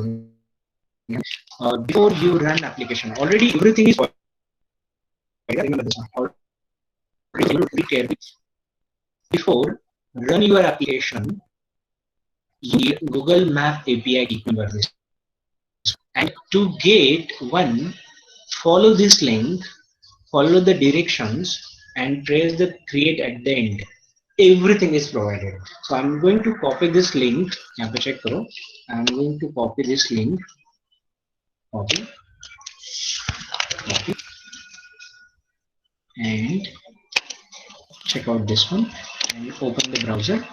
before you run application. Already everything is remember this one. Already careful. Before run your application, Google Map API key number this. And to get one, follow this link, follow the directions, and press the create at the end. Everything is provided. So I'm going to copy this link. यहाँ पे check करो. I'm going to copy this link. Copy. And check out this one. And open the browser.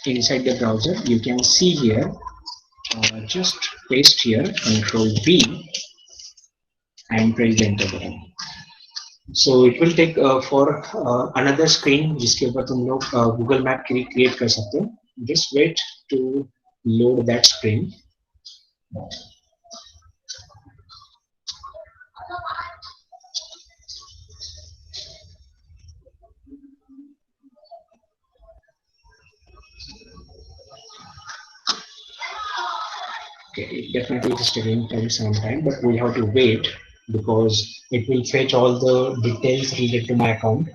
Inside the browser, you can see here. Just paste here. Control V. And press the enter button. So it will take for another screen जिसके ऊपर तुम लोग Google Map create कर सकते हो. Just wait to load that screen. Okay, it definitely is taking some time, but we have to wait because it will fetch all the details related to my account.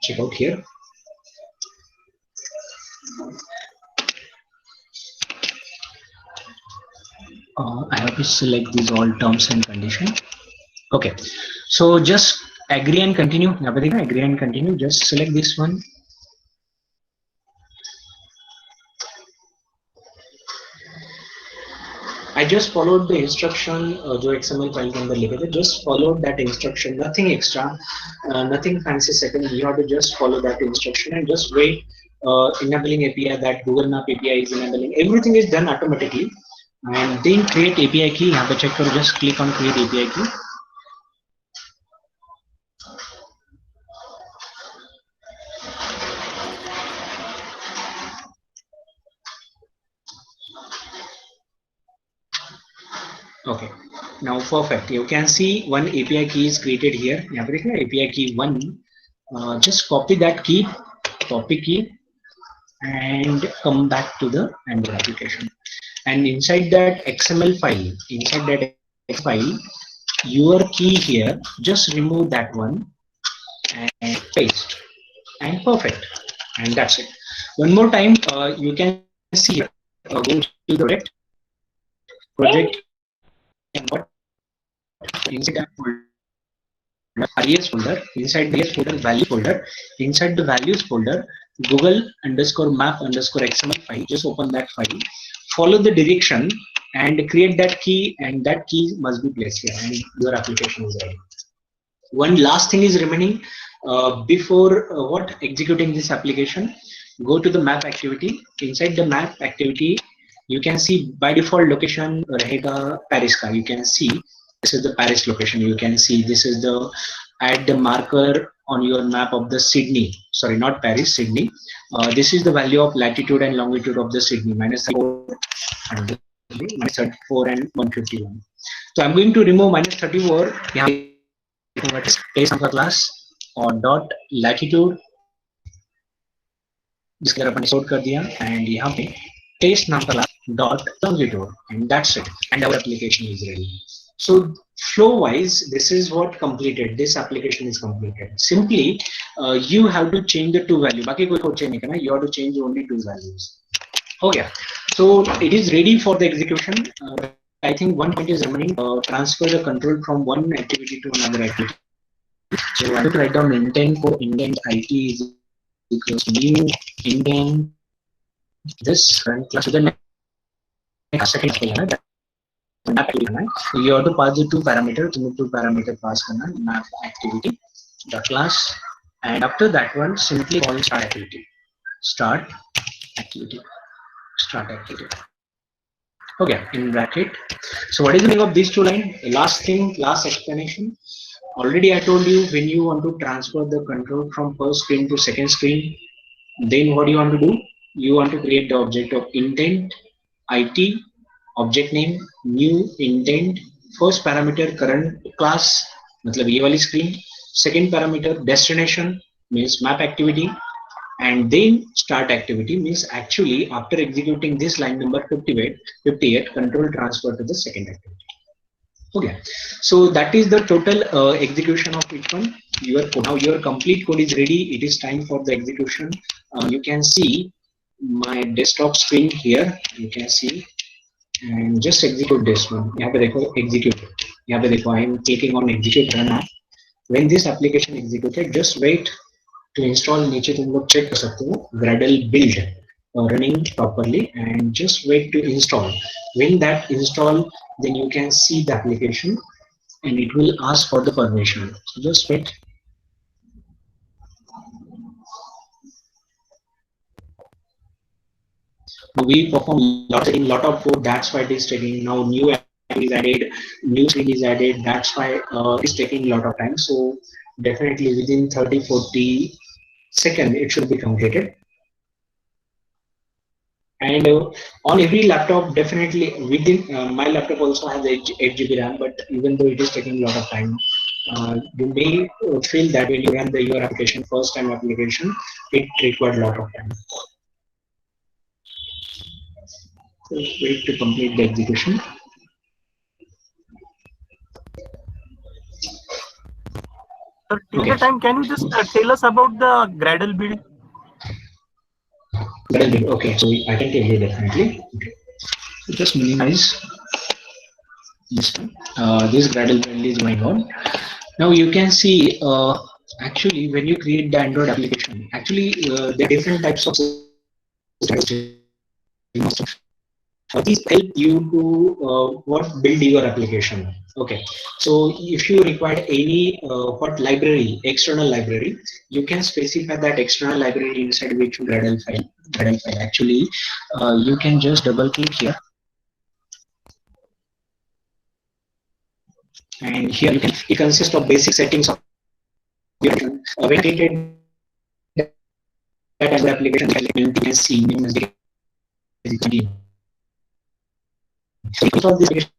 Check out here. I have to select these all terms and conditions. Okay, so just agree and continue. Agree and continue. Just select this one. I just followed the instruction जो XML file के अंदर लिखे थे. Just followed that instruction. Nothing extra, nothing fancy setting. You have to just follow that instruction and just wait. Enabling API, that Google Map API is enabling. Everything is done automatically. And then create API key. यहाँ पे check करो. Just click on create API key. Okay, now perfect. You can see one API key is created here. यहाँ पे देखिए API key 1. Just copy that key, copy key, and come back to the Android application. And inside that XML file, your key here, just remove that one and paste, and perfect. And that's it. One more time, you can see here, go to the project and what inside that folder, RES folder, inside the RES folder, values folder, inside the values folder, Google underscore map underscore XML file. Just open that file, follow the direction, and create that key. And that key must be placed here, and your application is ready. One last thing is remaining before what executing this application. Go to the map activity. Inside the map activity, you can see by default location rahega Paris ka. You can see this is the Paris location. You can see this is the add the marker on your map of the Sydney. Sorry, not Paris, Sydney. This is the value of latitude and longitude of the Sydney, minus 34 and minus 34 and 151. So I'm going to remove minus 34. Test नाम का class और dot latitude जिसके अपन ने sort कर दिया and यहाँ पे test नाम का class dot longitude and that's it and our application is ready. So flow wise, this is what completed. This application is completed. Simply, you have to change the two value. बाकी कोई और change नहीं करना. You have to change only two values. Okay. So it is ready for the execution. I think one point is remaining. Transfer the control from one activity to another activity. So I have to write down intent for indent IT is equals to new indent this current class to the next second. Map activity. You have to pass the two parameter. तुम्हें two parameter pass करना map activity the class and after that one simply call start activity. Start activity. Start activity. Okay, in bracket. So what is the meaning of these two lines? Last thing, last explanation. Already I told you when you want to transfer the control from first screen to second screen, then what do you want to do? You want to create the object of intent, IT, object name, new intent, first parameter current class, मतलब ये वाली screen, second parameter destination means map activity, and then start activity means actually after executing this line number 58 control transfer to the second activity. Okay, so that is the total execution of each one. Your code. Now your complete code is ready. It is time for the execution. You can see my desktop screen here. You can see and just execute this one. यहाँ पे देखो execute. यहाँ पे देखो I am clicking on execute run app. When this application executed, just wait to install. नीचे तुम लोग check कर सकते हो Gradle build running properly and just wait to install. When that install, then you can see the application and it will ask for the permission. So just wait. We perform lot of code. That's why it is taking now new is added, new screen is added. That's why it's taking a lot of time. So definitely within 30-40 seconds it should be completed. And on every laptop, definitely within my laptop also has 8 GB RAM, but even though it is taking a lot of time, you may feel that when you run your application, first time application, it required a lot of time. So wait to complete the execution. Sir, till the time, can you just tell us about the Gradle build? Okay, so I can tell you definitely. Okay. So just minimize this. This Gradle build is going on. Now you can see actually when you create the Android application, actually there are different types of these help you to what build your application. Okay, so if you require any what library, external library, you can specify that external library inside which Gradle file. Actually, you can just double click here, and here you can. It consists of basic settings of your when created that Android application. You can see install this application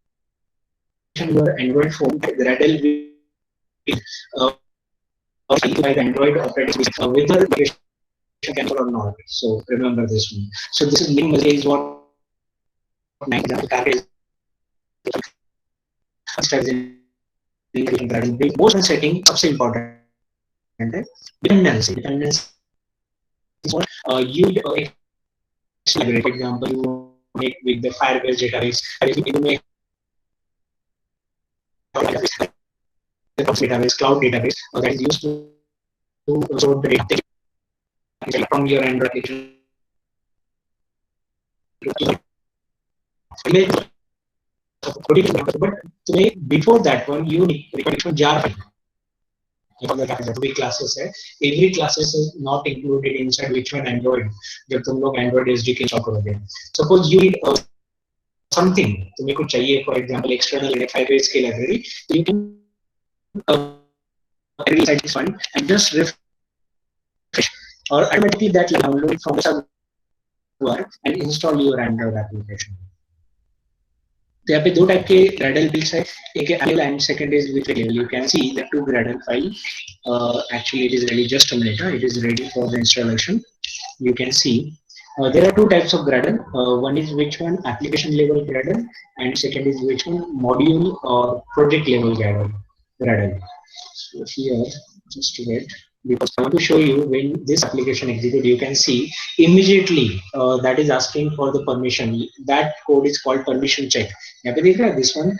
your Android phone. Gradle will by the Android operating system whether application cancel or not. So remember this one. So this is minimum is what target most setting सबसे important है dependency. Is what you for example you make with the Firebase database. You make database, cloud database that is used to store the data. from your Android application image, but today before that one you need require jar file. सभी classes है, every classes is not included inside which one Android. जब तुम लोग Android SDK install करोगे, suppose you need something, तुम्हें कुछ चाहिए, for example external firebase की library, so you can inside this one and just refresh, or automatically that will download from the server and install your Android application. तो यहाँ पे दो type के Gradle builds है, एक है annual and second is with level. You can see the two Gradle file. Actually, it is ready. Just a minute. It is ready for the installation. You can see there are two types of Gradle. One is which one application level Gradle, and second is which one module or project level Gradle. So here, just wait, because I want to show you when this application execute, you can see immediately that is asking for the permission. That code is called permission check. This one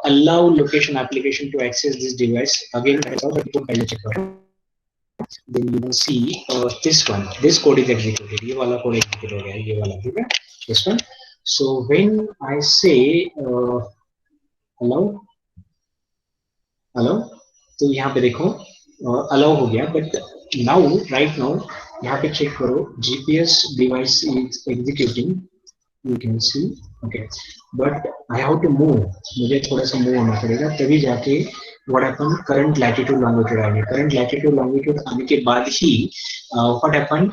allow location application to access this device. Again, that is how the check. Then you will see this one. This code is executed. ये वाला code executed हो गया. ये वाला ठीक है. This one. So when I say allow, तो यहाँ पे देखो अलाउ हो गया, बट नाउ राइट नाउ यहाँ पे चेक करो GPS device is executing, you can see okay, but I have to move, मुझे थोड़ा सा मूव होना पड़ेगा तभी जाके what happen current latitude longitude आएंगे. करंट लैटिट्यूड लॉन्गिट्यूड आने के बाद ही व्हाट हैपन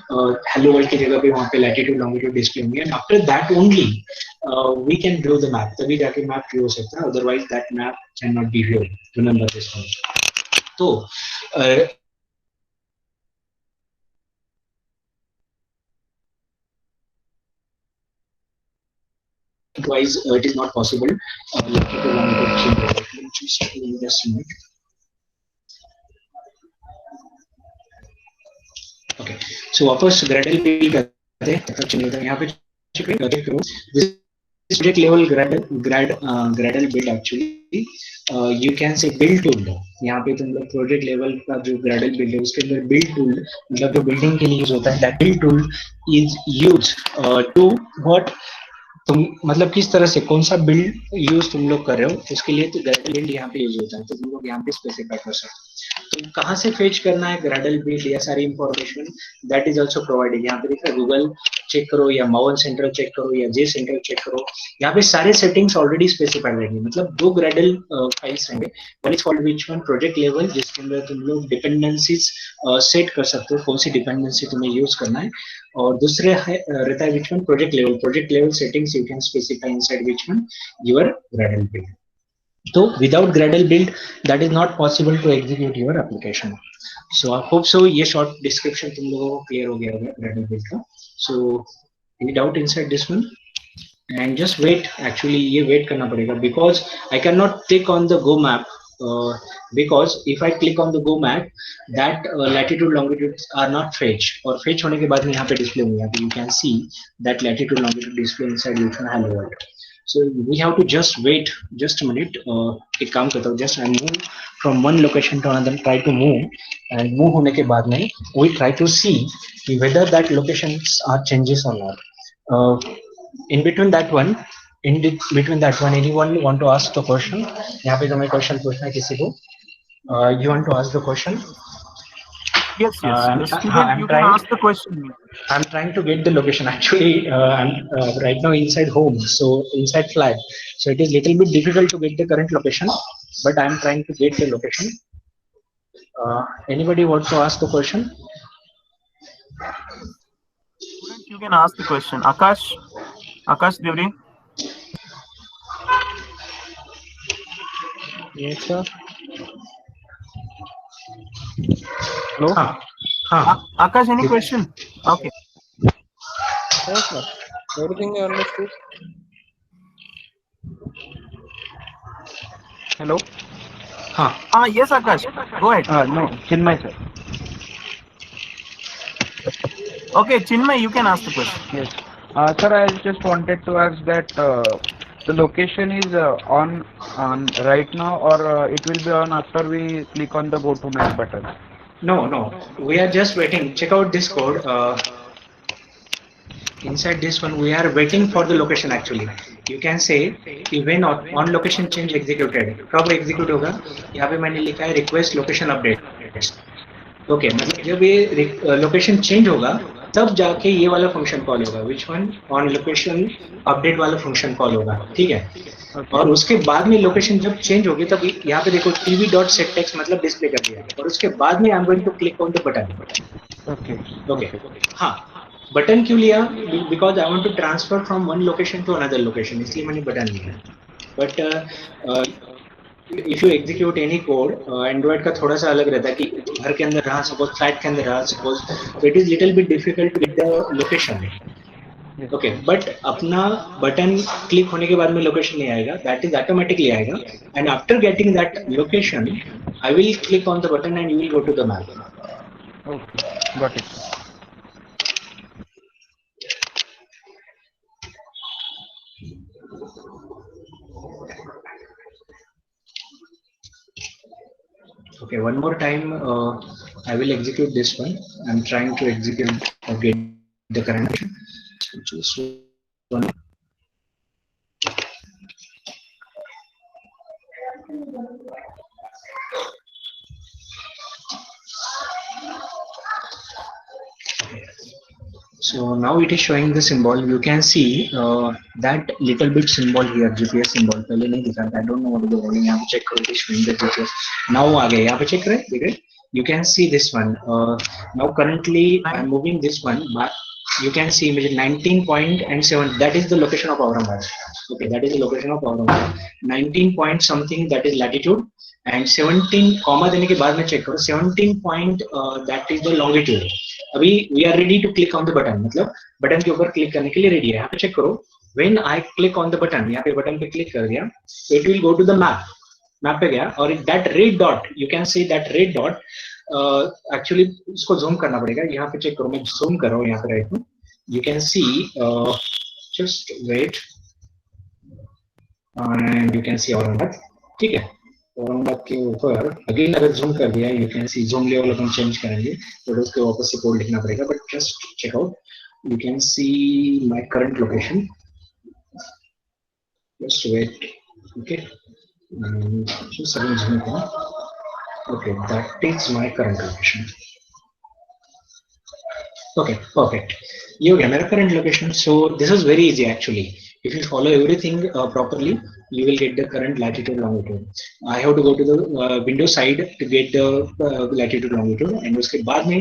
हेलो वर्ल्ड की जगह पे वहाँ पे लैटिट्यूड लॉन्गिट्यूड डिस्प्ले होंगे, and after that only we can view the map, तभी जाके मैप व्यू हो सकता है, otherwise that map can not be view. Remember this one. तो otherwise it is not possible. Just a minute. Okay, so वापस Gradle build करते हैं. यहाँ पे this project level Gradle build actually you can say build tool. यहाँ पे तुम लोग प्रोजेक्ट लेवल का जो Gradle build है उसके अंदर build tool मतलब जो बिल्डिंग के लिए यूज होता है, that build tool is used to what, तुम मतलब किस तरह से कौन सा बिल्ड यूज तुम लोग कर रहे हो उसके लिए तो Gradle बिल्ड यहाँ पे यूज होता है, तो तुम लोग यहाँ पे स्पेसिफाई कर सकते हो. तो कहाँ से फेच करना है Gradle बिल्ड या सारी information that is also provided. यहाँ पे देखा गूगल चेक करो या मावन सेंटर चेक करो या जे सेंटर चेक करो, यहाँ पे सारे सेटिंग्स ऑलरेडी स्पेसिफाइड रहेंगे. मतलब दो Gradle फाइल्स रहेंगे, one is called which one project level जिसके अंदर तुम लोग डिपेंडेंसीज सेट कर सकते हो, कौन सी डिपेंडेंसी तुम्हें यूज करना है, और दूसरे रहता है which one project level settings you can specify inside which one your Gradle build. तो विदाउट Gradle build that is not possible to execute your application. So I hope so ये शॉर्ट डिस्क्रिप्शन तुम लोगों को क्लियर हो गया होगा Gradle build का. So any doubt inside this one, and just wait, actually ये वेट करना पड़ेगा because I can not click on the go map, because if I click on the go map that latitude longitude are not fetch, और fetch होने के बाद में यहाँ पे display होंगे. You can see that latitude longitude display inside which one hello world. So we have to just wait just a minute. एक काम करता हूँ, just I move from one location to another, try to move, and move होने के बाद में we try to see whether that locations are changes or not. In between that one, anyone want to ask the question? यहाँ पे तुम्हें question पूछना है किसी को? You want to ask the question? Yes, the student, you can ask the question. I'm trying to get the location. Actually, I'm right now inside home, so inside flat. So it is little bit difficult to get the current location, but I'm trying to get the location. Anybody want to ask the question? Student, you can ask the question. Akash Devre. Yes, sir. Hello? Akash, any question? Okay. Yes, sir. Everything I understood. Hello? Yes, Akash. Go ahead. No, Chinmay, sir. Okay, Chinmay, you can ask the question. Yes. Sir, I just wanted to ask that the location is on right now, or it will be on after we click on the go to map button. No. We are just waiting. Check out this code. Inside this one, we are waiting for the location actually. You can say कि when on location change executed. कब execute होगा? यहाँ पे मैंने लिखा है request location updates. Okay मतलब जब ये लोकेशन चेंज होगा तब जाके ये वाला फंक्शन कॉल होगा which one on location update वाला फंक्शन कॉल होगा ठीक है और उसके बाद में लोकेशन जब चेंज होगी तब यहाँ पे देखो टीवी डॉट सेट टेक्स्ट मतलब डिस्प्ले कर दिया और उसके बाद में I am going to click on the button okay हाँ बटन क्यों लिया because I want to transfer from one location to another location इसलिए मैंने बटन लिया but if you execute any code Android का थोड़ा सा अलग रहता है कि घर के अंदर रहा सपोज फ्लैट के अंदर रहा suppose so it is little bit difficult to get the location okay but अपना बटन क्लिक होने के बाद में लोकेशन नहीं आएगा that is automatically आएगा and after getting that location I will click on the button and you will go to the map Okay, got it. Okay, one more time I will execute this one. I'm trying to execute or get the current location. So just one. So now it is showing the symbol. You can see that little bit symbol here, GPS symbol. पहले नहीं दिखा था. I don't know what is the wording. यहाँ पे check करो. It is showing the GPS. Now आ गया. यहाँ पे check करें. देख रहे? You can see this one. Now currently I'm moving this one. But you can see 19.7. That is the location of Aurangabad. Okay, that is the location of Aurangabad. 19 point something. That is latitude. And 17 comma देने के बाद में check करो. 17 point that is the longitude. अभी we are ready to click on the button मतलब button के ऊपर click करने के लिए रेडी है यहाँ पे चेक करो when I click on the button यहाँ पे बटन पे क्लिक कर दिया it will go to the map पे गया और that red dot you can see that red dot actually इसको zoom करना पड़ेगा यहाँ पे चेक करो मैं zoom कर रहा हूँ यहाँ पे राइट में you can see just wait and you can see Aurangabad ठीक है औरंगाबाद के ऊपर अगेन अगर जूम कर दिया you can see zoom level अपन चेंज करेंगे तो उसके वापस से कोड लिखना पड़ेगा but just check out you can see my current location just wait okay just again zoom करो okay that is my current location okay perfect ये हो गया मेरा current location so this is very easy actually if you follow everything properly you will get the current latitude longitude I have to go to the window side to get the latitude longitude and उसके बाद में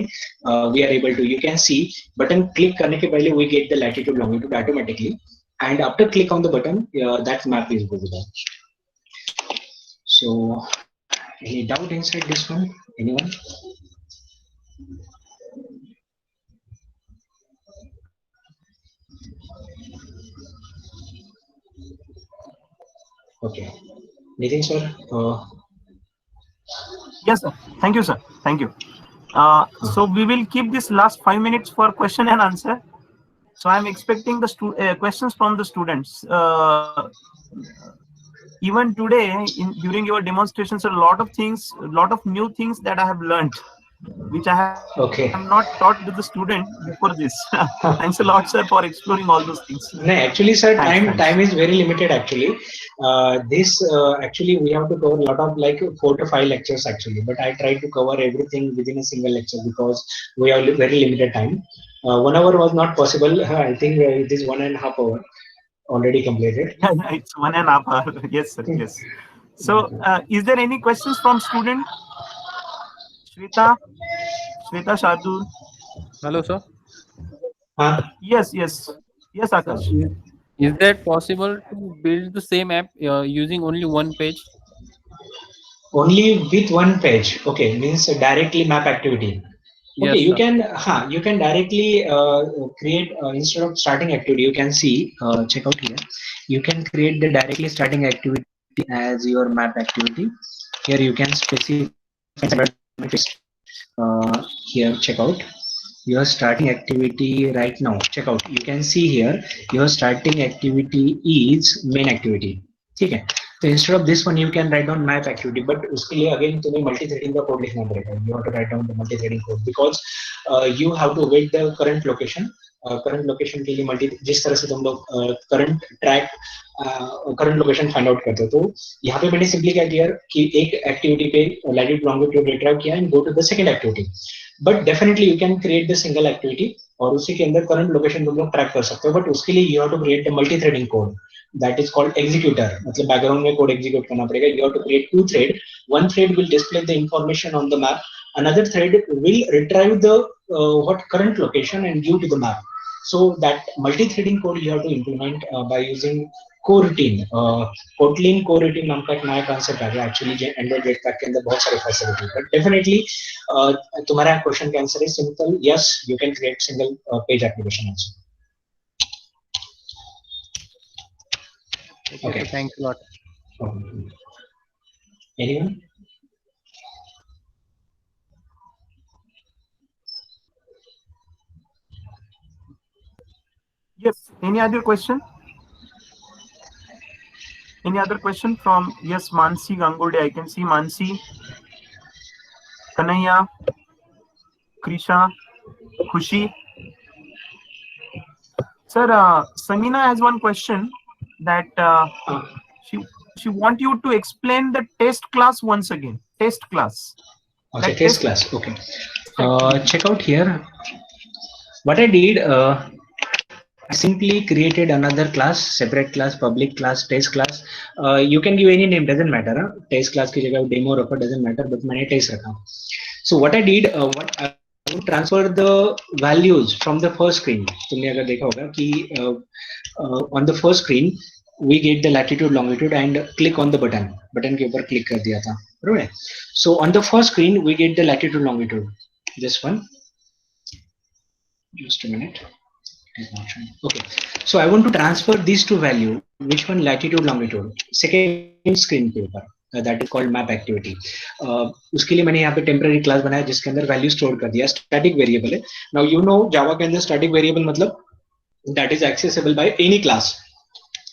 we are able to you can see button click करने के पहले we get the latitude longitude automatically and after click on the button that map is visible so any doubt inside this one anyone Okay. Nitin sir? Yes, sir. Thank you, sir. Thank you. So we will keep this last 5 minutes for question and answer. So I'm expecting the questions from the students. Even today, during your demonstrations, a lot of things, a lot of new things that I have learned, which I have not taught to the student before this. Thanks a lot, sir, for exploring all those things. No, actually, sir, time is very limited. Actually, actually we have to cover a lot of like 4 to 5 lectures actually. But I try to cover everything within a single lecture because we have very limited time. 1 hour was not possible. I think it is 1.5 hours already completed. Yeah, it's 1.5 hours. Yes, sir. Yes. So, is there any questions from student? Shweta Shardul. Hello, sir. Yes, Akash. Is that possible to build the same app using only one page? Only with one page. Okay, means directly map activity. Okay, yes, you can directly create instead of starting activity. You can see check out here. You can create the directly starting activity as your map activity. Here you can specify here check out your starting activity right now. Check out. You can see here your starting activity is main activity. Okay. So instead of this one, you can write down map activity, but उसके लिए again तुम्हें multi-threading का code लिखना पड़ेगा. You have to write down the multi-threading code because you have to wait the current location. Current location के लिए multi जिस तरह से तुम लोग current track current location find out करते हो, तो यहाँ पे मैंने सिंपली क्या किया कि एक एक्टिविटी पे लैटिट्यूड लॉन्गिट्यूड रिट्राइव किया and go to the second activity. But definitely you can create the single activity और उसी के अंदर करंट लोकेशन तुम लोग ट्रैक कर सकते हो, बट उसके लिए you have to create the multi threading code that is called executor. मतलब बैकग्राउंड में कोड एग्जीक्यूट करना पड़ेगा. You have to create two thread. One thread will display the information on the map. Another thread will retrieve the what current location and give to the map. So that multi-threading code you have to implement by using coroutine. Kotlin coroutine नाम का एक नया concept आ गया. Actually Android Jetpack के अंदर बहुत सारे facility. But definitely तुम्हारा question का answer is simple. Yes, you can create single page application also. Okay, so thanks a lot. Anyone? Yes. Any other question? Any other question from, yes, Mansi Gangode? I can see Mansi, Kanaya, Krisha, Khushi. Sir, Samina has one question that she want you to explain the test class once again. Test class. Okay, test class. Okay. Check out here. What I did, I simply created another class, separate class, public class, test class. You can give any name, doesn't matter. Test class की जगह demo रखो, doesn't matter. But मैंने test रखा. So what I did, what I would transfer the values from the first screen. तुमने अगर देखा होगा कि on the first screen we get the latitude longitude and click on the button. Button के ऊपर click कर दिया था, बरोबर? So on the first screen we get the latitude longitude. This one. Just a minute. Okay. So I want to transfer these two value. Which one? Latitude longitude. Second screen के ऊपर. That is called map activity. उसके लिए मैंने यहाँ पे temporary class बनाया जिसके अंदर value store कर दिया. Static variable है. Now you know Java के अंदर static variable मतलब that is accessible by any class.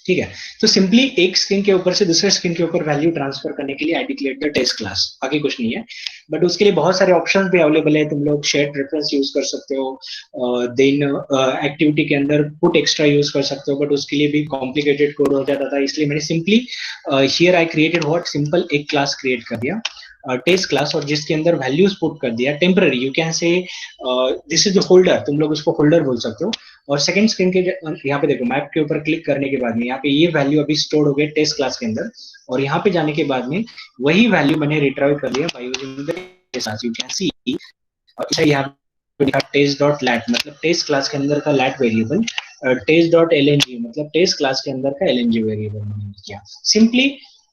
ठीक है, तो सिंपली एक स्क्रीन के ऊपर से दूसरे स्क्रीन के ऊपर वैल्यू ट्रांसफर करने के लिए I declare the test class. आगे कुछ नहीं है, बट उसके लिए बहुत सारे ऑप्शंस भी अवेलेबल है. तुम लोग शेयर्ड रेफरेंस यूज कर सकते हो, देन एक्टिविटी के अंदर पुट एक्स्ट्रा यूज कर सकते हो, बट उसके लिए भी कॉम्प्लिकेटेड कोड हो जाता था. इसलिए मैंने simply here I created what simple एक क्लास क्रिएट कर दिया, टेस्ट क्लास, और जिसके अंदर वैल्यूज पुट कर दिया temporary. You can say this is the holder, तुम लोग उसको होल्डर बोल सकते हो. और सेकंड स्क्रीन के यहाँ पे देखो मैप के ऊपर क्लिक करने के बाद में यहाँ पे ये वैल्यू अभी स्टोर हो गए टेस्ट क्लास के अंदर, और यहाँ पे जाने के बाद में वही वैल्यू मैंने रिट्राइव कर लिया by using the test class. You can see यहाँ पे लिखा टेस्ट डॉट लैट, मतलब टेस्ट क्लास के अंदर का lat variable, test dot LNG मतलब टेस्ट क्लास के अंदर का एलएनजी वेरिएबल मैंने किया. सिंपली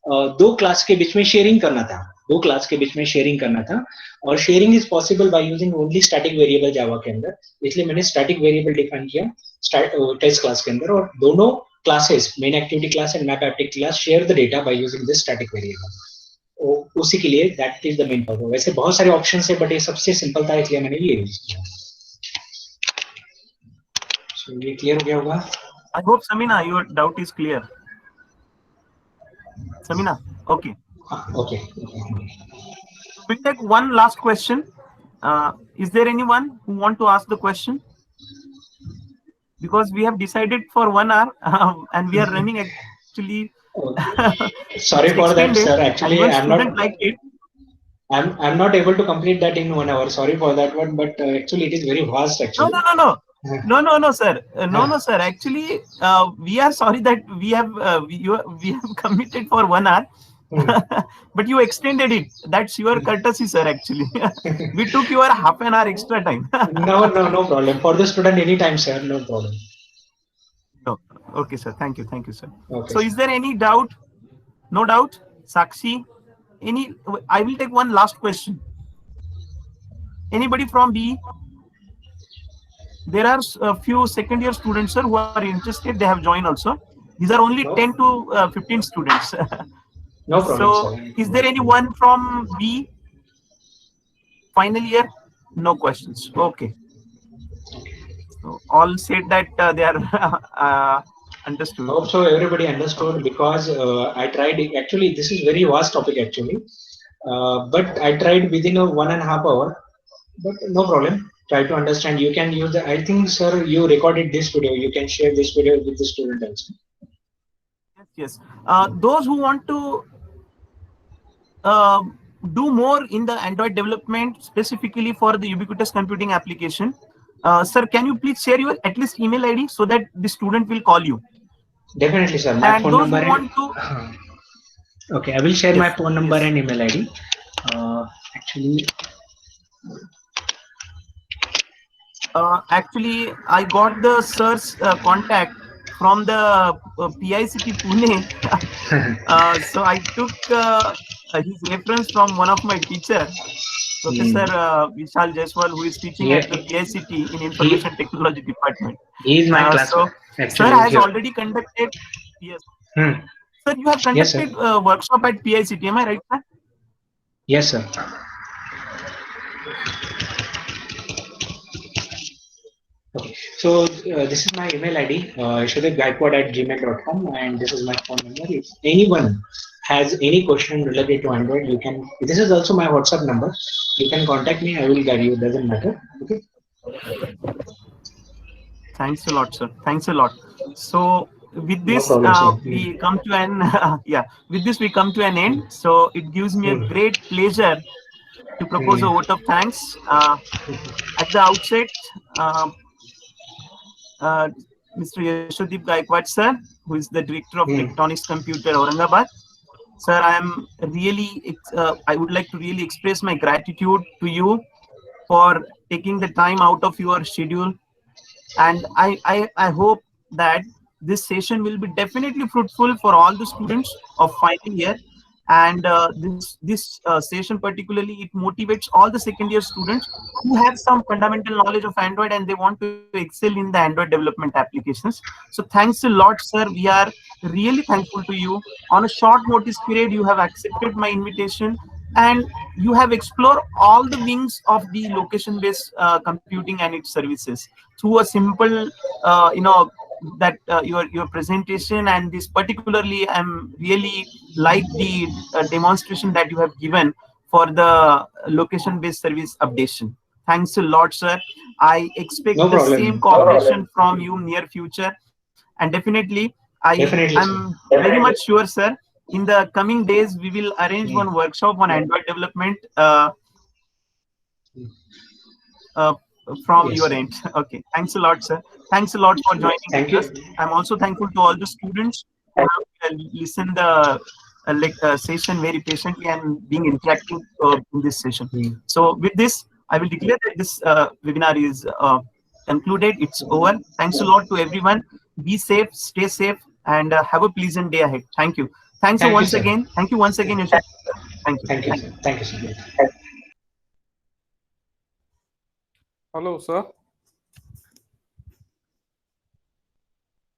दो क्लास के बीच में शेयरिंग करना था, दो क्लास के बीच में शेयरिंग करना था, और sharing is possible by using only static variable Java के अंदर. इसलिए मैंने स्टैटिक वेरिएबल डिफाइन किया टेस्ट क्लास के अंदर, और दोनों classes main activity class and map activity class share the data by using this static variable. उसी के लिए that is the main purpose. वैसे बहुत सारे ऑप्शंस है बट ये सबसे सिंपल था इसलिए मैंने ये यूज किया. सो ये क्लियर हो गया होगा. I hope Samina your doubt is clear. Samina, okay. Okay. We'll take one last question. Is there anyone who want to ask the question? Because we have decided for 1 hour and we are running actually. Sorry for that, sir. Actually, I'm not able to complete that in 1 hour. Sorry for that one, but actually it is very vast. Actually. No, sir. No, sir. Actually, we are sorry that we have committed for 1 hour. But you extended it. That's your courtesy, sir. Actually, we took your half an hour extra time. No problem. For the student, anytime, sir. No problem. No. Okay, sir. Thank you, sir. Okay, so, is there any doubt? No doubt, Sakshi. I will take one last question. Anybody from B? There are a few second-year students, sir, who are interested. They have joined also. These are only 10 to 15 students. No problem. So, sir. Is there anyone from B? Final year? No questions. Okay. So all said that they are understood. Hope so everybody understood, Okay. because I tried, actually this is very vast topic actually, but I tried within a 1.5 hour, but no problem. Try to understand. You can use the, I think, sir, you recorded this video. You can share this video with the student also. Yes, yes. Those who want to uh, do more in the Android development, specifically for the ubiquitous computing application, sir, can you please share your at least email ID so that the student will call you? Definitely, sir. My And phone those number who and want to, okay, I will share my yes, phone number yes. and email ID. Actually, Actually, I got the sir's contact from the PICT Pune. So I took his reference from one of my teacher, Professor hmm, Vishal Jaiswal, who is teaching he, at the PICT in he Information Technology Department. he is my classmate So, sir actually has here. already conducted. Yes, Hmm. sir, you have Yes, sir. conducted a workshop at PICT. Am I right, sir? Yes, sir. Okay. So this is my email ID, Yashodeep Gaikwad at gmail.com, and this is my phone number. If anyone has any question related to Android, you can. This is also my WhatsApp number. You can contact me. I will guide you. Doesn't matter. Okay. Thanks a lot, sir. Thanks a lot. So with No this, problem, sir. Hmm. we come to an yeah. With this, we come to an end. So it gives me a Hmm. great pleasure to propose a Hmm. vote of thanks. At the outset, uh, Mr. Yashodeep Gaikwad, sir, who is the director of Hmm. Tectonics Computer, Aurangabad. Sir, I am really, I would like to really express my gratitude to you for taking the time out of your schedule, and I hope that this session will be definitely fruitful for all the students of final year. And this session particularly, it motivates all the second year students who have some fundamental knowledge of Android and they want to excel in the Android development applications. So thanks a lot, sir. We are really thankful to you. On a short notice period, you have accepted my invitation, and you have explored all the wings of the location based computing and its services through a simple that your presentation. And this particularly, I'm really like the demonstration that you have given for the location based service updation. Thanks a lot, sir. I expect No the same problem. cooperation from you near future, and definitely Definitely, I'm sir. very much sure, sir, in the coming days we will arrange Hmm. one workshop on Android development uh, from your Yes. end. Okay, thanks a lot, sir. Thanks a lot for joining Thank with us. you. I'm also thankful to all the students who have listened the session very patiently and being interactive in this session. Hmm. So with this, I will declare that this webinar is concluded. It's over. Thanks a lot to everyone. Be safe, stay safe, and have a pleasant day ahead. Thank you. Thanks Thank you, once sir. again. Thank you once again, Yashoda. Thank you. Thank you, sir. Thank you, sir. Hello, sir.